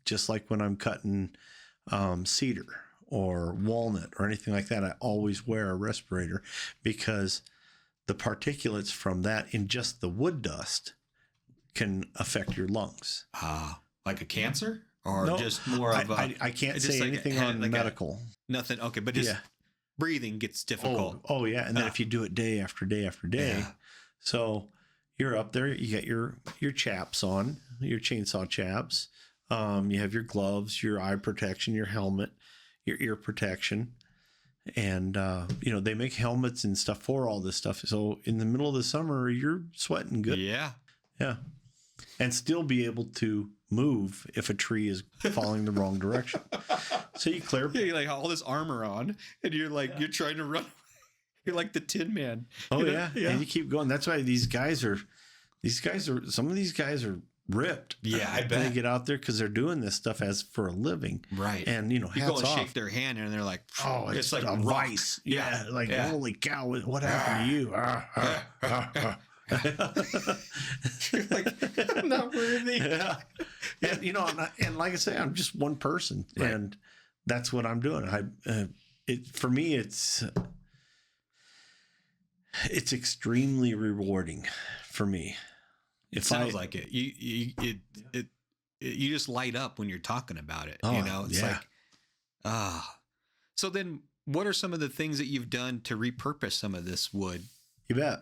just like when I'm cutting cedar or walnut or anything like that. I always wear a respirator, because the particulates from that in just the wood dust can affect your lungs. Like a cancer, or no, just more of a... I can't say anything on like medical. Nothing. Okay. But just breathing gets difficult. Oh yeah. And then if you do it day after day after day, so you're up there, you got your chaps on, your chainsaw chaps. You have your gloves, your eye protection, your helmet, your ear protection. And, they make helmets and stuff for all this stuff. So in the middle of the summer, you're sweating good. Yeah. Yeah. And still be able to move if a tree is falling the wrong direction. So you clear. Yeah, you like all this armor on, and you're like, you're trying to run. You're like the Tin Man. Oh, yeah. And you keep going. That's why some of these guys are ripped. Yeah, I bet. They get out there because they're doing this stuff as for a living. Right. And, you hats go and off. shake their hand, and they're like, oh, it's like a vice. Yeah. Holy cow, what happened to you? You're like, I'm not worthy. Yeah. And, and like I say, I'm just one person. Right. And that's what I'm doing. For me, it's extremely rewarding for me. It sounds like it. You just light up when you're talking about it. Oh, It's like, So then, what are some of the things that you've done to repurpose some of this wood? You bet.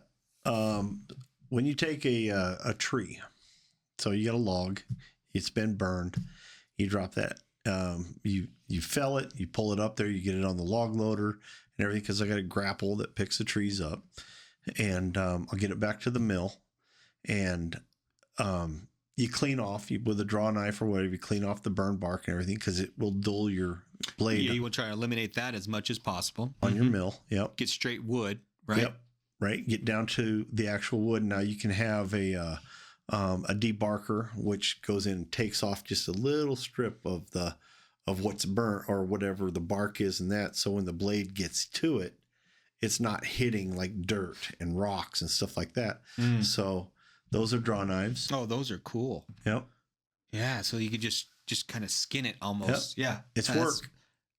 When you take a tree, so you got a log, it's been burned, you drop that. You fell it, you pull it up there, you get it on the log loader and everything, because I got a grapple that picks the trees up, and I'll get it back to the mill. And you clean off with a draw knife or whatever, you clean off the burned bark and everything, because it will dull your blade. Yeah, you will try to eliminate that as much as possible on your mill. Yep. Get straight wood, right? Yep. Right. Get down to the actual wood. Now you can have a debarker, which goes in and takes off just a little strip of what's burnt or whatever the bark is, and that. So when the blade gets to it, it's not hitting like dirt and rocks and stuff like that. So those are draw knives. Oh, those are cool. Yep. Yeah. So you could just kind of skin it almost. Yep. Yeah. It's work.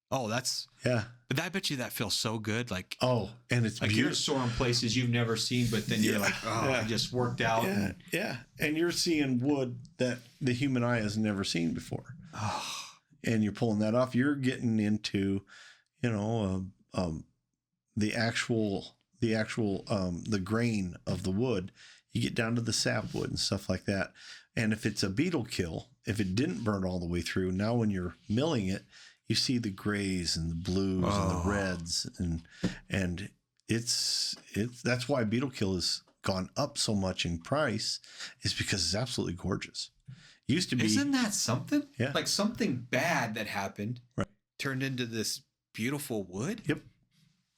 Oh, that's, Yeah. but I bet you that feels so good. Like, Oh, and it's like you're beautiful. soaring places you've never seen, but then you're like, oh, I just worked out. Yeah, And, yeah. And you're seeing wood that the human eye has never seen before. oh, And you're pulling that off. You're getting into, you know, the grain of the wood. You get down to the sapwood and stuff like that. And if it's a beetle kill, if it didn't burn all the way through, now when you're milling it, you see the grays and the blues and the reds, and it's that's why beetle kill has gone up so much in price, is because it's absolutely gorgeous. Used to be, isn't that something? Yeah. Like something bad that happened right, turned into this beautiful wood. Yep.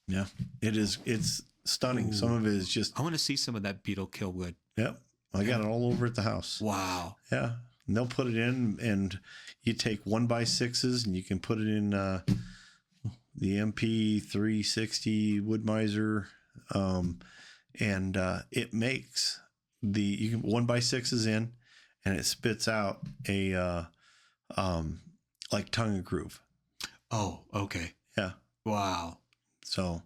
Yeah, it is. It's stunning. Ooh. Some of it is just. I want to see some of that beetle kill wood. Yep. I got it all over at the house. Wow. Yeah. And they'll put it in, and you take 1x6s and you can put it in the MP 360 wood miser. And it makes you can 1x6s in, and it spits out a like tongue and groove. Oh, okay. Yeah. Wow. So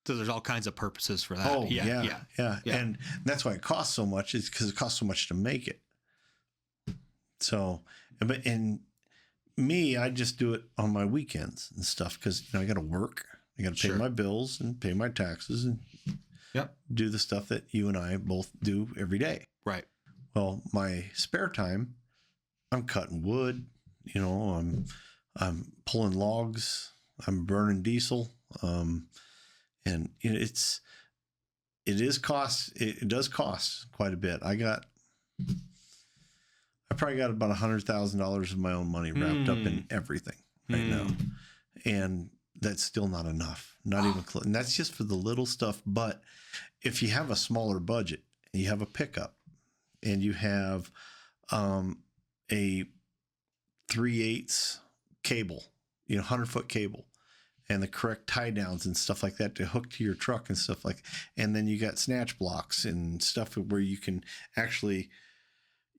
there's all kinds of purposes for that. Oh, yeah. Yeah. And that's why it costs so much, is because it costs so much to make it. So, but in me, I just do it on my weekends and stuff, because I got to work. I got to pay my bills and pay my taxes and do the stuff that you and I both do every day. Right. Well, my spare time, I'm cutting wood. You know, I'm pulling logs. I'm burning diesel. And it does cost quite a bit. I probably got about $100,000 of my own money wrapped up in everything right now. And that's still not enough. Not even close. And that's just for the little stuff. But if you have a smaller budget, and you have a pickup, and you have a 3/8 cable, 100-foot cable, and the correct tie downs and stuff like that to hook to your truck and stuff like, and then you got snatch blocks and stuff where you can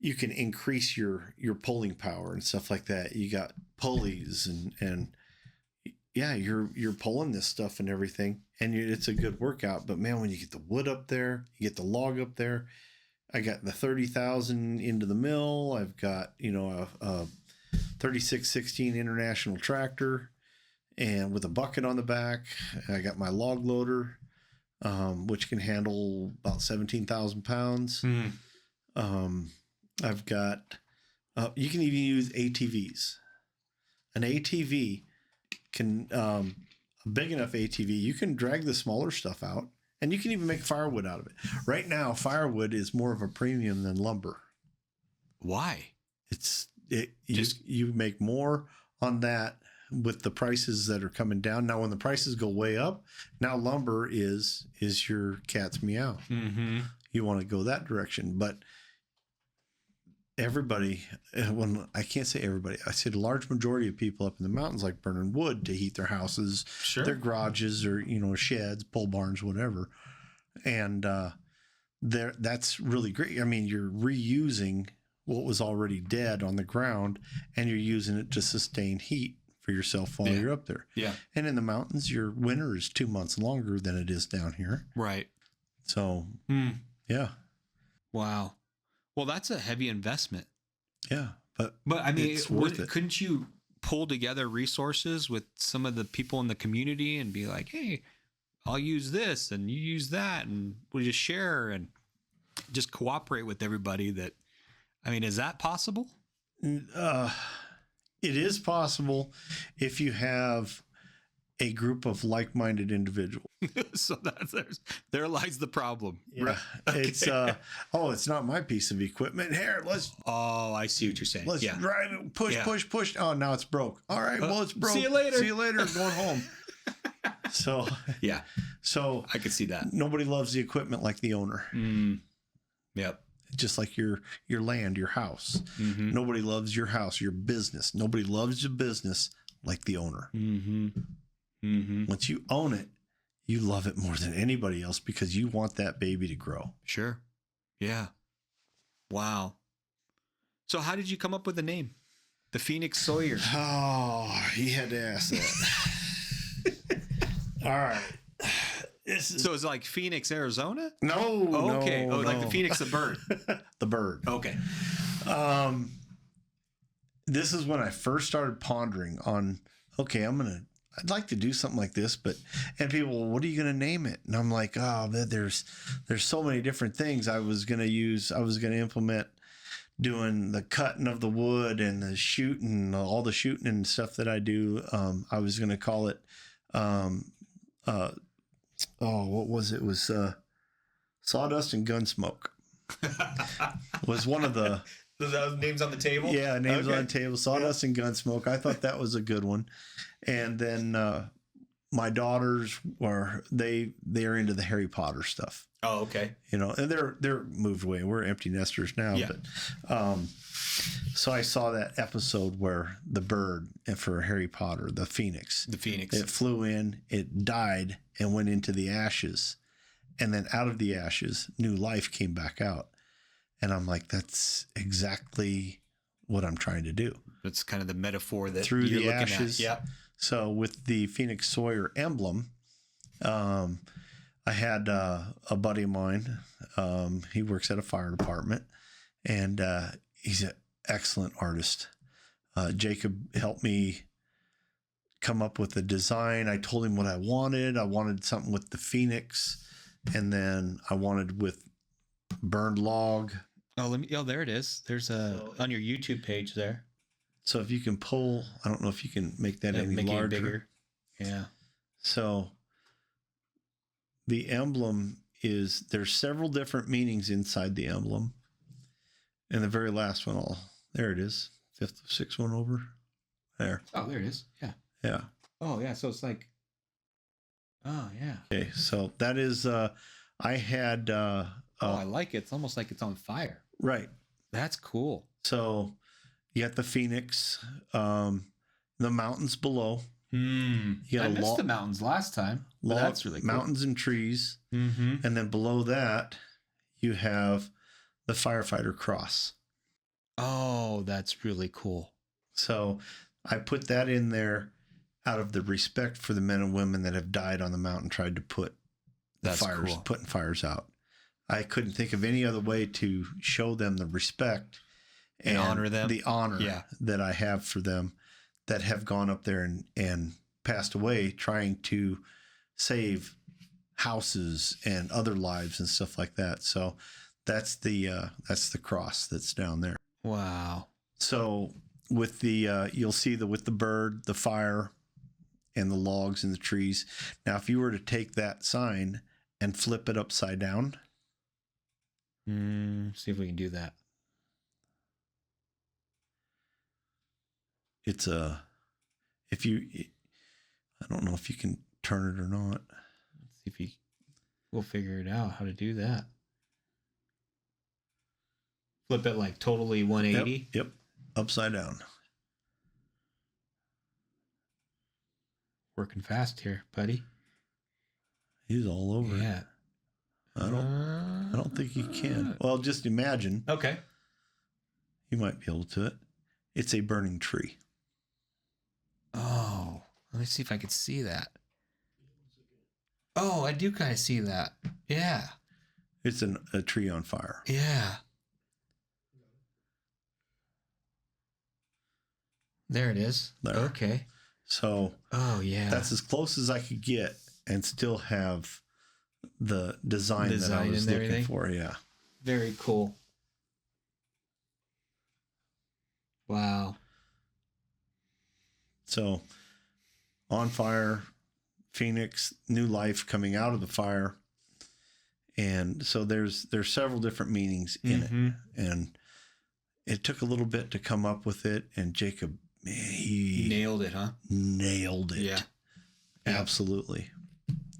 increase your pulling power and stuff like that. You got pulleys and yeah, you're pulling this stuff and everything, and it's a good workout. But man, when you get the wood up there, you get the log up there. I got the 30,000 into the mill. I've got, a 3616 International tractor, and with a bucket on the back. I got my log loader, which can handle about 17,000 pounds. I've got, you can even use ATVs. An ATV can, a big enough ATV, you can drag the smaller stuff out, and you can even make firewood out of it. Right now, firewood is more of a premium than lumber. Why? You make more on that with the prices that are coming down. Now, when the prices go way up, now lumber is your cat's meow. Mm-hmm. You want to go that direction. But everybody, I can't say everybody, I say the large majority of people up in the mountains like burning wood to heat their houses, their garages, or, sheds, pole barns, whatever. And that's really great. I mean, you're reusing what was already dead on the ground, and you're using it to sustain heat for yourself while you're up there. Yeah. And in the mountains, your winter is 2 months longer than it is down here. Right. So, yeah. Wow. Well, that's a heavy investment. Yeah. But I mean, it's worth it. Couldn't you pull together resources with some of the people in the community and be like, hey, I'll use this and you use that, and we'll just share and just cooperate with everybody? Is that possible? It is possible if you have a group of like-minded individuals. So there lies the problem. Yeah. Right. Okay. It's it's not my piece of equipment. Here, I see what you're saying. Let's drive it, push. Oh, now it's broke. All right, well, it's broke. See you later. Going home. So yeah. So I could see that. Nobody loves the equipment like the owner. Yep. Just like your land, your house. Mm-hmm. Nobody loves your house, your business. Nobody loves your business like the owner. Mm-hmm. Mm-hmm. Once you own it, you love it more than anybody else, because you want that baby to grow. Sure. Yeah. Wow. So how did you come up with the name? The Phoenix Sawyer. Oh, he had to ask that. All right. So it's like Phoenix, Arizona? No. Okay. No, Like the Phoenix, the bird. The bird. Okay. This is when I first started pondering on, okay, I'd like to do something like this, and people, well, what are you going to name it? And I'm like, oh, there's so many different things I was going to implement, doing the cutting of the wood and the shooting, all the shooting and stuff that I do. I was going to call it, what was it? It was Sawdust and Gunsmoke. Was one of the Those names on the table? Yeah, names on the table. Sawdust and Gunsmoke. I thought that was a good one. And then my daughters they're into the Harry Potter stuff. Oh, okay. You know, and they're moved away. We're empty nesters now. Yeah. But so I saw that episode where the bird for Harry Potter, the Phoenix. It flew in, it died, and went into the ashes. And then out of the ashes, new life came back out. And I'm like, that's exactly what I'm trying to do. That's kind of the metaphor that through you're the looking ashes. at. Yeah. So with the Phoenix Sawyer emblem, I had a buddy of mine. He works at a fire department, and he's an excellent artist. Jacob helped me come up with the design. I told him what I wanted. I wanted something with the Phoenix, and then I wanted with burned log. Oh, there it is. There's on your YouTube page there. So if you can pull, I don't know if you can make that any larger. Bigger. Yeah. So the emblem there's several different meanings inside the emblem. And the very last one, there it is. Sixth one over. There. Oh, there it is. Yeah. Yeah. Oh, yeah. So it's like, oh, yeah. Okay. So that is, I had, I like it. It's almost like it's on fire. Right. That's cool. So you got the Phoenix, the mountains below. I missed the mountains last time. That's really cool. Mountains and trees. Mm-hmm. And then below that, you have the firefighter cross. Oh, that's really cool. So I put that in there out of the respect for the men and women that have died on the mountain, tried to put putting fires out. I couldn't think of any other way to show them the respect and honor them. The honor that I have for them that have gone up there and passed away trying to save houses and other lives and stuff like that. So that's the cross that's down there. Wow. So with the you'll see with the bird, the fire, and the logs and the trees. Now, if you were to take that sign and flip it upside down. See if we can do that. It's I don't know if you can turn it or not. Let's see if we'll figure it out how to do that. Flip it like totally 180. Yep. Upside down. Working fast here, buddy. He's all over. Yeah. I don't think you can. Well, just imagine. Okay. You might be able to it. It's a burning tree. Oh, let me see if I can see that. Oh, I do kind of see that. Yeah. It's a tree on fire. Yeah. There it is. There. Okay. So. Oh, yeah. That's as close as I could get and still have the design that I was looking for. Yeah. Very cool. Wow. So on fire, Phoenix, new life coming out of the fire. And so there's several different meanings in it. And it took a little bit to come up with it. And Jacob, man, he nailed it, huh? Nailed it. Yeah. Absolutely.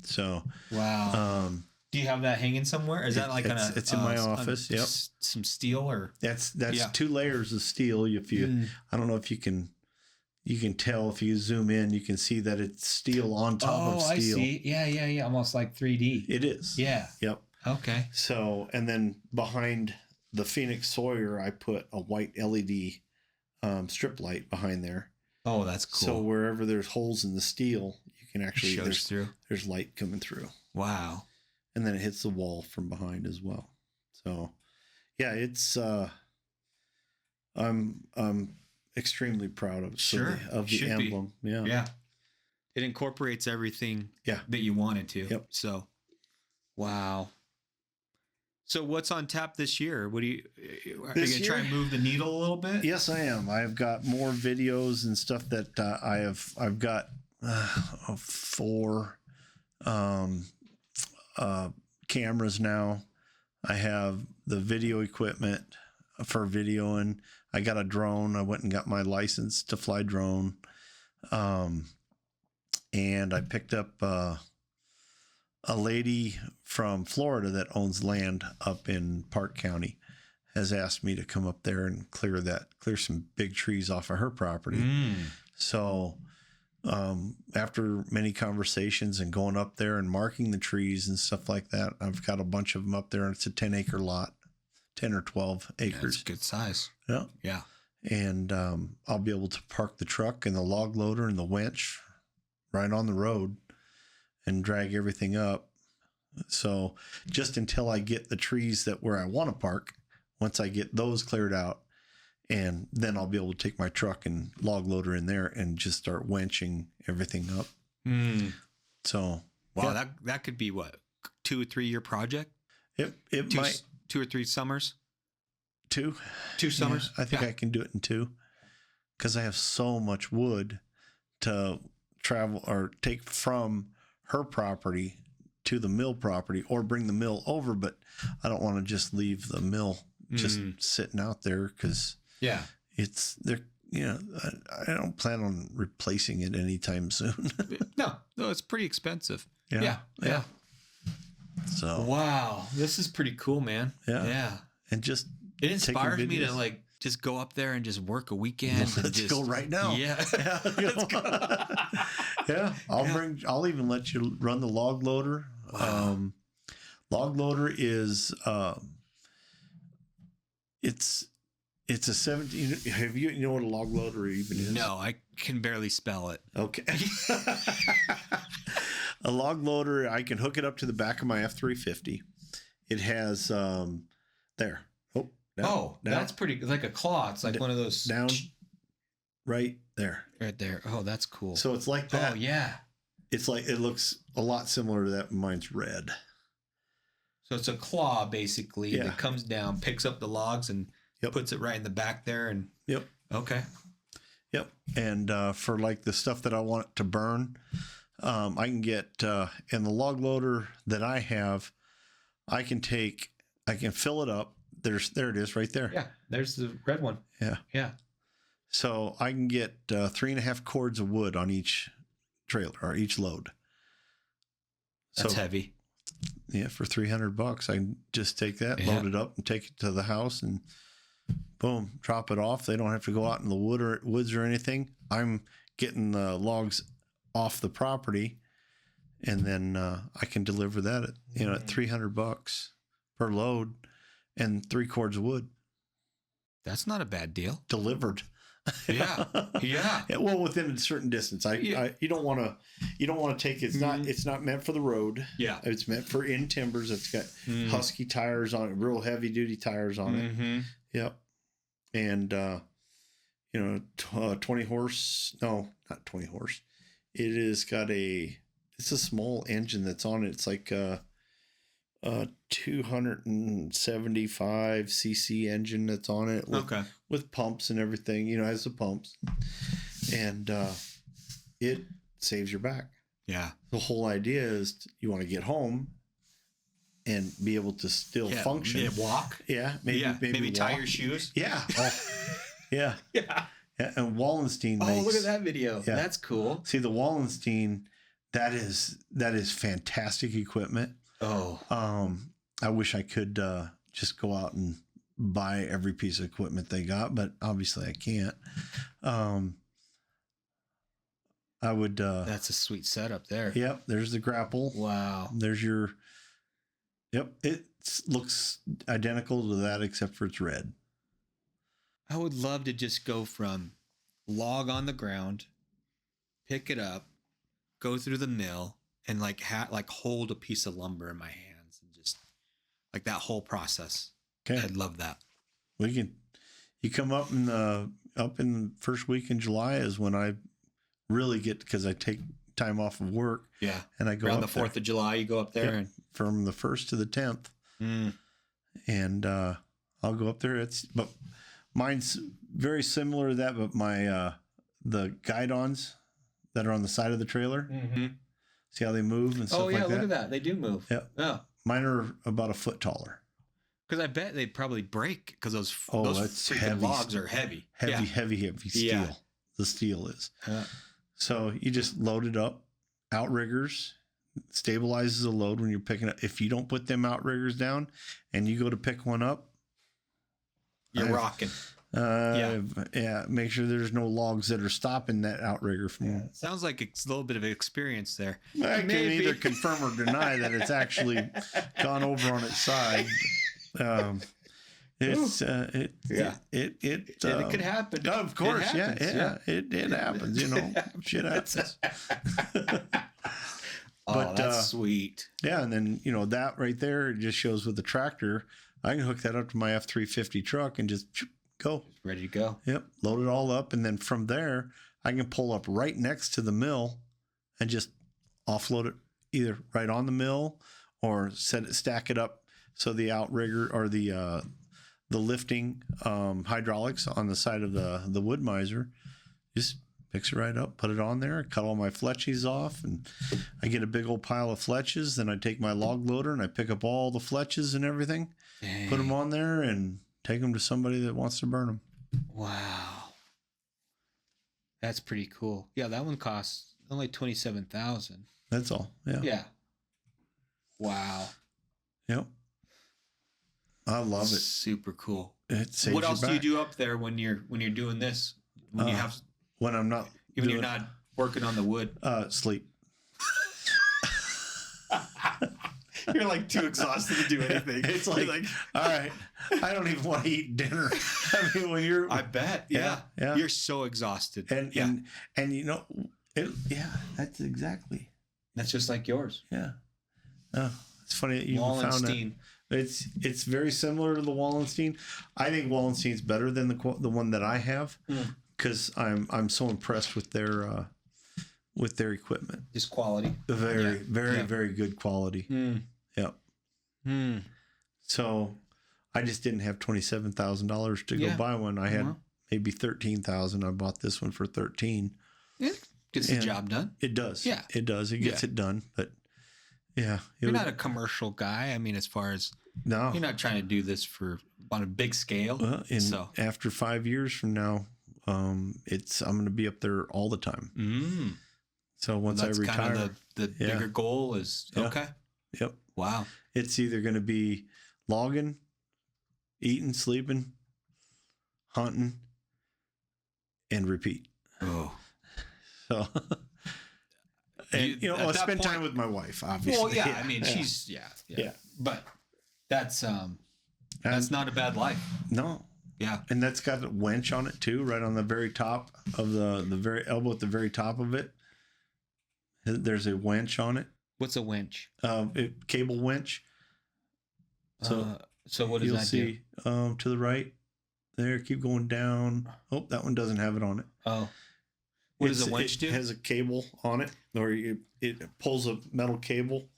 So, wow. Do you have that hanging somewhere? Is that like it's in my office. Yep. Some steel or that's 2 layers of steel. If you, I don't know if you can tell if you zoom in, you can see that it's steel on top of steel. I see. Yeah. Almost like 3D. It is. Yeah. Yep. Okay. So, and then behind the Phoenix Sawyer, I put a white LED strip light behind there. Oh, that's cool. So wherever there's holes in the steel, you can actually there's light coming through. Wow. And then it hits the wall from behind as well. So yeah, it's I'm extremely proud of the emblem. Be. Yeah. It incorporates everything that you wanted to. Yep. So wow. So what's on tap this year? Are you going to try and move the needle a little bit? Yes, I am. I've got more videos and stuff that I've got 4 cameras now. I have the video equipment for videoing. I got a drone. I went and got my license to fly drone. And I picked up a lady from Florida that owns land up in Park County has asked me to come up there and clear some big trees off of her property. So after many conversations and going up there and marking the trees and stuff like that, I've got a bunch of them up there. It's a 10-acre lot, 10 or 12 acres. That's good size. Yeah. Yeah. And I'll be able to park the truck and the log loader and the winch right on the road and drag everything up. So just until I get the trees where I want to park, once I get those cleared out, and then I'll be able to take my truck and log loader in there and just start winching everything up. So wow, that could be what, 2 or 3 year project? It might 2 or 3 summers. 2 summers. Yeah, I think I can do it in 2 because I have so much wood to travel or take from her property to the mill property or bring the mill over, but I don't want to just leave the mill just sitting out there because it's there. I don't plan on replacing it anytime soon. No, it's pretty expensive. Yeah. So wow, this is pretty cool, man. Yeah. And just it inspires me to like just go up there and just work a weekend. Let's go right now. Yeah. Let's go. Yeah. I'll even let you run the log loader. Wow. Log loader is it's a 17. Have you know what a log loader even is? No, I can barely spell it. Okay. A log loader, I can hook it up to the back of my F-350. It has there. That's pretty like a claw. It's like one of those down right there. Right there. Oh, that's cool. So it's like that. Oh yeah. It's like it looks a lot similar to that. Mine's red. So it's a claw basically that comes down, picks up the logs and puts it right in the back there and Okay. Yep. And for like the stuff that I want it to burn, I can get in the log loader that I have, I can fill it up. There it is right there. Yeah, there's the red one. Yeah. So I can get 3.5 cords of wood on each trailer or each load. That's heavy. Yeah, for $300, I can just take that, load it up, and take it to the house, and boom, drop it off. They don't have to go out in the woods or anything. I'm getting the logs off the property, and then I can deliver that at $300 per load. And 3 cords of wood. That's not a bad deal. Delivered. Yeah. Well, within a certain distance. You don't want to take it's not meant for the road. Yeah. It's meant for in timbers. It's got husky tires on it, real heavy duty tires on it. Yep. And 20 horse. No, not 20 horse. It has got it's a small engine that's on it. It's like 275 cc engine that's on it with pumps and everything, it has the pumps, and it saves your back. Yeah. The whole idea is you want to get home and be able to still function. Walk. Yeah. Maybe tie your shoes. Yeah. Yeah. Yeah. And Wallenstein makes, look at that video. Yeah. That's cool. See, the Wallenstein, that is fantastic equipment. Oh, I wish I could just go out and buy every piece of equipment they got, but obviously I can't. I would. That's a sweet setup there. Yep. There's the grapple. Wow. There's your. Yep. It looks identical to that except for it's red. I would love to just go from log on the ground, pick it up, go through the mill, and like hold a piece of lumber in my hands and just like that whole process. Okay. I'd love that. You come up in the first week in July is when I really get, because I take time off of work. Yeah. And I go around up the 4th of July, you go up there and from the 1st to the 10th. And I'll go up there. But mine's very similar to that, but my the guide-ons that are on the side of the trailer. Mm-hmm. See how they move and stuff like that? Oh, yeah, look at that. They do move. Yeah. Oh. Mine are about a foot taller. Because I bet they'd probably break because those that's freaking heavy, logs are heavy. Heavy steel. Yeah. The steel is. Yeah. So you just load it up. Outriggers stabilizes the load when you're picking up. If you don't put them outriggers down and you go to pick one up, you're rocking. Yeah. Make sure there's no logs that are stopping that outrigger from. Yeah. Sounds like it's a little bit of experience there. I can either confirm or deny that it's actually gone over on its side. It could happen. Of course, it happens, it happens. You know, shit happens. But that's sweet. Yeah, and then that right there, it just shows with the tractor. I can hook that up to my F-350 truck and just go. Ready to go. Yep, load it all up, and then from there, I can pull up right next to the mill and just offload it either right on the mill or stack it up so the outrigger or the lifting hydraulics on the side of the wood miser just picks it right up, put it on there, cut all my fletches off, and I get a big old pile of fletches. Then I take my log loader and I pick up all the fletches and everything, put them on there, and take them to somebody that wants to burn them. Wow. That's pretty cool. Yeah, that one costs only $27,000. That's all. Yeah. Yeah. Wow. Yep. I love it. Super cool. It saves what else your do you back. do up there when you're doing this? When you have when I'm not you're not working on the wood? Sleep. You're like too exhausted to do anything. It's like all right, I don't even want to eat dinner. I mean, when you're, I bet, yeah. You're so exhausted, and that's exactly. That's just like yours. Yeah. Oh, it's funny that you found that. It's very similar to the Wallenstein. I think Wallenstein's better than the one that I have because I'm so impressed with their equipment. Just quality. Very good quality. Yep. So I just didn't have $27,000 to go buy one. I had maybe $13,000. I bought this one for $13,000. Yeah, gets the job done. It does. Yeah, it does. It gets it done. But you're not a commercial guy. I mean, as far as you're not trying to do this on a big scale. Well, after 5 years from now, I'm going to be up there all the time. So once I retire, kind of the bigger goal is okay. Yep. Wow. It's either going to be logging, eating, sleeping, hunting, and repeat. Oh. So, and I'll spend time with my wife, obviously. Well, yeah. I mean, she's but that's not a bad life. No. Yeah. And that's got a winch on it too, right on the very top of the very elbow at the very top of it. There's a winch on it. What's a winch? Cable winch. So what does that do? To the right there, keep going down. Oh, that one doesn't have it on it. Oh. What does a winch do? It has a cable on it, or it pulls a metal cable.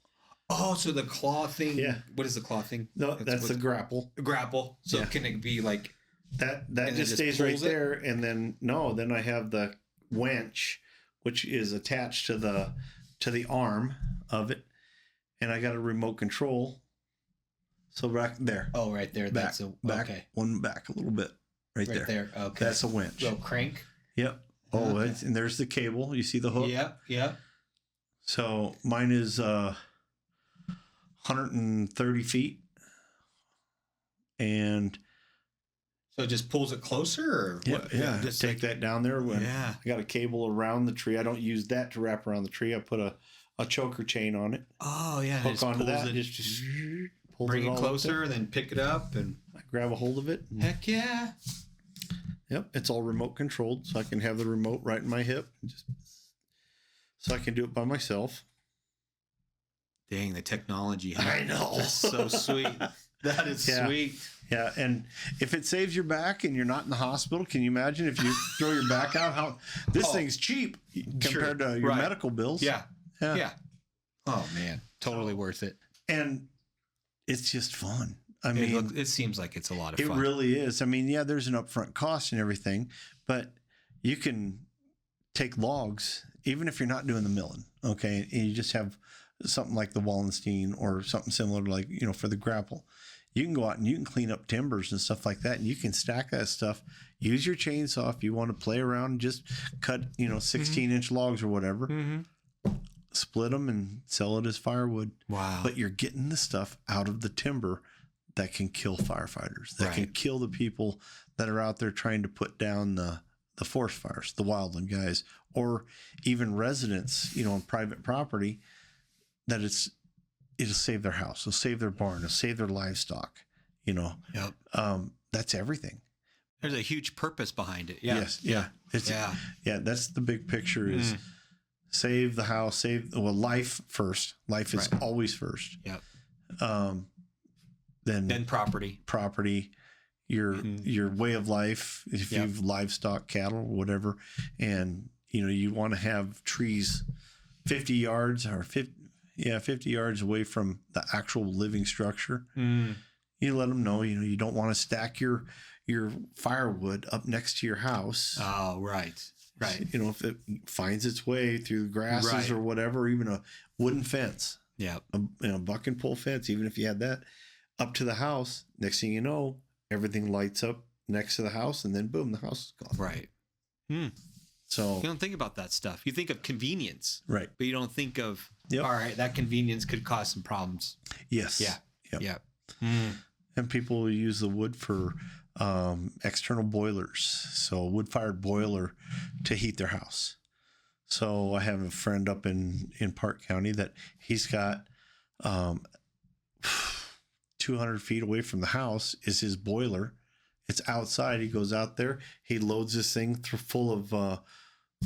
Oh, so the claw thing. Yeah. What is the claw thing? No, that's the grapple. Grapple. So can it be like that just stays right there, and then I have the winch, which is attached to the arm of it, and I got a remote control. So right there. Oh, right there. Back, okay. One back a little bit. Right there. Okay. That's a winch. Little crank. Yep. Oh, okay. And there's the cable. You see the hook? Yeah. So mine is 130 feet. And so it just pulls it closer? Or what? Yeah. Just take that down there. I got a cable around the tree. I don't use that to wrap around the tree. I put a choker chain on it. Oh, yeah. Hook onto that. Just bring it closer and then pick it up. And I grab a hold of it. Heck yeah. Yep. It's all remote controlled, so I can have the remote right in my hip, so I can do it by myself. Dang, the technology. Huh? I know. That's so sweet. That is sweet. Yeah, and if it saves your back and you're not in the hospital, can you imagine if you throw your back out? How this thing's cheap compared to your medical bills? Yeah. Oh man, totally worth it. And it's just fun. I mean, it seems like it's a lot of fun. It really is. I mean, yeah, there's an upfront cost and everything, but you can take logs even if you're not doing the milling. Okay, and you just have something like the Wallenstein or something similar, like, you know, for the grapple. You can go out and you can clean up timbers and stuff like that, and you can stack that stuff. Use your chainsaw if you want to play around. Just cut, 16-inch logs or whatever. Split them and sell it as firewood. Wow! But you're getting the stuff out of the timber that can kill firefighters. That can kill the people that are out there trying to put down the forest fires, the wildland guys, or even residents, on private property. That it'll save their house, it'll save their barn, it'll save their livestock. Yep. That's everything. There's a huge purpose behind it. Yeah. Yes. Yeah. That's the big picture is save the house, life first. Life is always first. Yep. Then property, your way of life, if you've livestock, cattle, whatever, and you want to have trees 50 yards or 50 yards away from the actual living structure. You let them know, you don't want to stack your firewood up next to your house. Oh, right. If it finds its way through grasses or whatever, even a wooden fence, a buck and pull fence, even if you had that up to the house, next thing you know, everything lights up next to the house, and then boom, the house is gone. Right. So you don't think about that stuff. You think of convenience, right? But you don't think of all right, that convenience could cause some problems. Yes. Yeah. And people use the wood for external boilers, so a wood-fired boiler to heat their house. So I have a friend up in Park County that he's got 200 feet away from the house is his boiler. It's outside. He goes out there. He loads this thing full of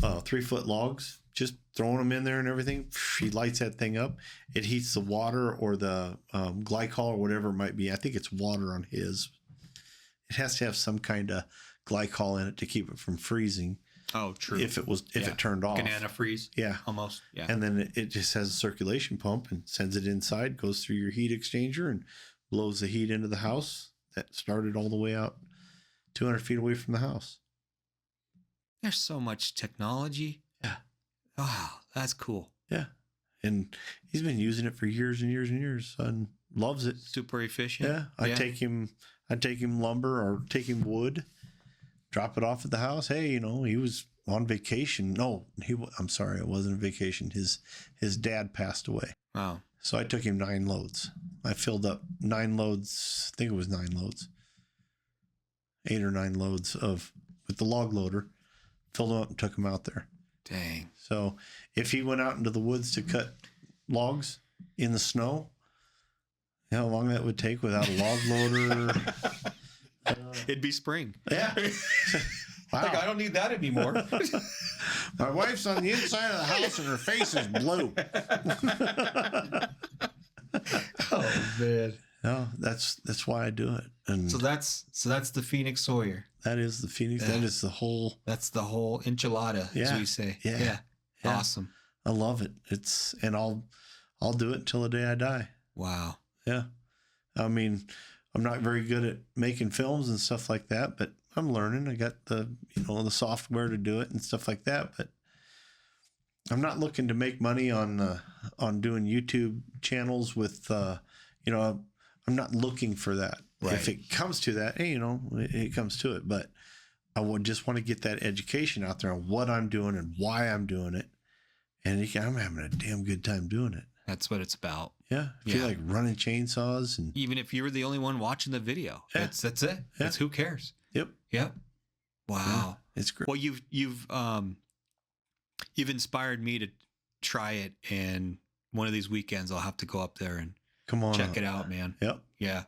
3-foot logs, just throwing them in there and everything. He lights that thing up. It heats the water or the glycol or whatever it might be. I think it's water on his. It has to have some kind of glycol in it to keep it from freezing. Oh, true. If it turned off. Banana freeze. Yeah. Almost. Yeah. And then it just has a circulation pump and sends it inside, goes through your heat exchanger and blows the heat into the house that started all the way out 200 feet away from the house. There's so much technology. Yeah. Wow, that's cool. Yeah. And he's been using it for years and years and years and loves it. Super efficient. Yeah. I'd take him lumber or take him wood, drop it off at the house. Hey, he was on vacation. No, I'm sorry. It wasn't a vacation. His dad passed away. Wow. So I took him 9 loads. I filled up 9 loads. I think it was 9 loads. 8 or 9 loads with the log loader, filled them up and took them out there. Dang. So if he went out into the woods to cut logs in the snow, you know how long that would take without a log loader? It'd be spring. Yeah. Wow. Like, I don't need that anymore. My wife's on the inside of the house and her face is blue. Oh, man. No, that's why I do it. And so that's the Phoenix Sawyer. That is the Phoenix. That is the whole. That's the whole enchilada, as we say. Yeah. Awesome. I love it. And I'll do it until the day I die. Wow. Yeah. I mean, I'm not very good at making films and stuff like that, but I'm learning. I got the software to do it and stuff like that, but I'm not looking to make money on doing YouTube channels with I'm not looking for that. Right. If it comes to that, hey, it comes to it, but I would just want to get that education out there on what I'm doing and why I'm doing it. And I'm having a damn good time doing it. That's what it's about. Yeah. If you like running chainsaws and even if you're the only one watching the video, that's it. Yeah. That's who cares. Yep. Wow. Yeah, it's great. Well, you've inspired me to try it, and one of these weekends I'll have to go up there and come on check it out, man. Yep. Yeah.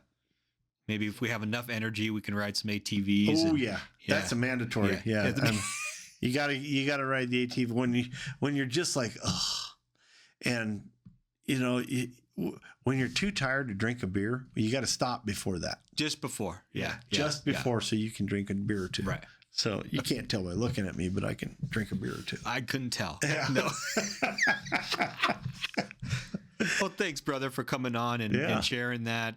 Maybe if we have enough energy, we can ride some ATVs. Oh yeah, that's a mandatory. Yeah, Yeah. you gotta ride the ATV when you're just like, ugh, and when you're too tired to drink a beer, you got to stop before that. Just before. Yeah. Just before, so you can drink a beer or two. Right. So you can't tell by looking at me, but I can drink a beer or two. I couldn't tell. Yeah. No. Well, thanks, brother, for coming on and sharing that.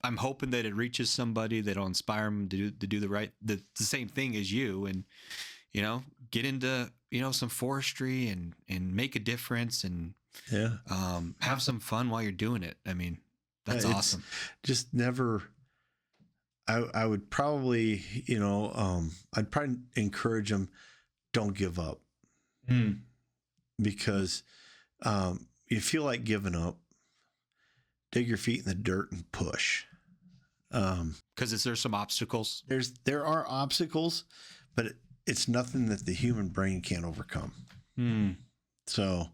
I'm hoping that it reaches somebody that'll inspire them to do the same thing as you, and get into some forestry and make a difference and have some fun while you're doing it. I mean, that's awesome. Just never. I would probably I'd probably encourage them, don't give up, because you feel like giving up, dig your feet in the dirt and push. Because there's some obstacles. There are obstacles, but it's nothing that the human brain can't overcome. So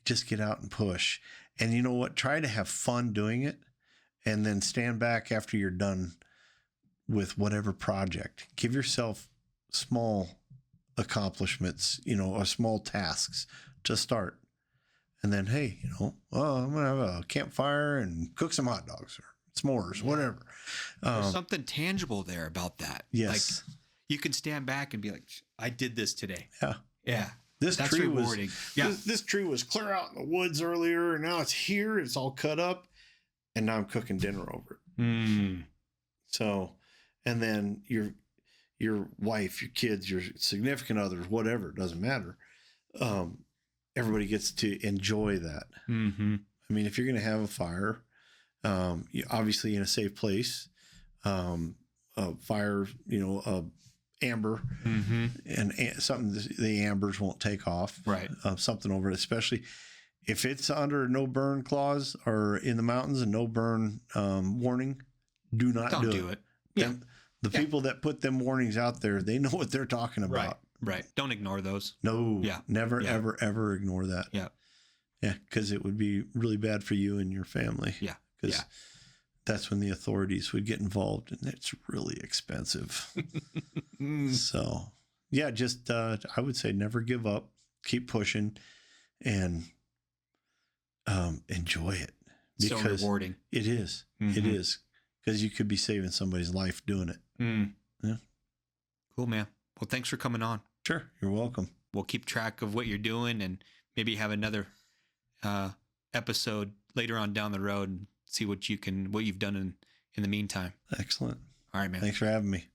just get out and push. And you know what? Try to have fun doing it, and then stand back after you're done with whatever project. Give yourself small accomplishments, or small tasks to start. And then, hey, I'm going to have a campfire and cook some hot dogs or s'mores, whatever. There's something tangible there about that. Yes. Like, you can stand back and be like, I did this today. Yeah. Yeah. That's rewarding. This tree was clear out in the woods earlier, and now it's here. It's all cut up, and now I'm cooking dinner over it. So, and then your wife, your kids, your significant others, whatever, it doesn't matter. Everybody gets to enjoy that. I mean, if you're going to have a fire, you obviously in a safe place, a fire, amber, and something the ambers won't take off, right? Something over it, especially if it's under no burn clause or in the mountains and no burn warning. Do not Don't do it. Yeah. The people that put them warnings out there, they know what they're talking about. Right. Don't ignore those. No. Yeah. Never, ever, ever ignore that. Yeah. Yeah. Because it would be really bad for you and your family. Yeah. Because that's when the authorities would get involved, and it's really expensive. So, yeah, just I would say never give up. Keep pushing and enjoy it. Because so rewarding. It is. It is. Because you could be saving somebody's life doing it. Yeah. Cool, man. Well, thanks for coming on. Sure. You're welcome. We'll keep track of what you're doing and maybe have another episode later on down the road and see what you've done in the meantime. Excellent. All right, man. Thanks for having me.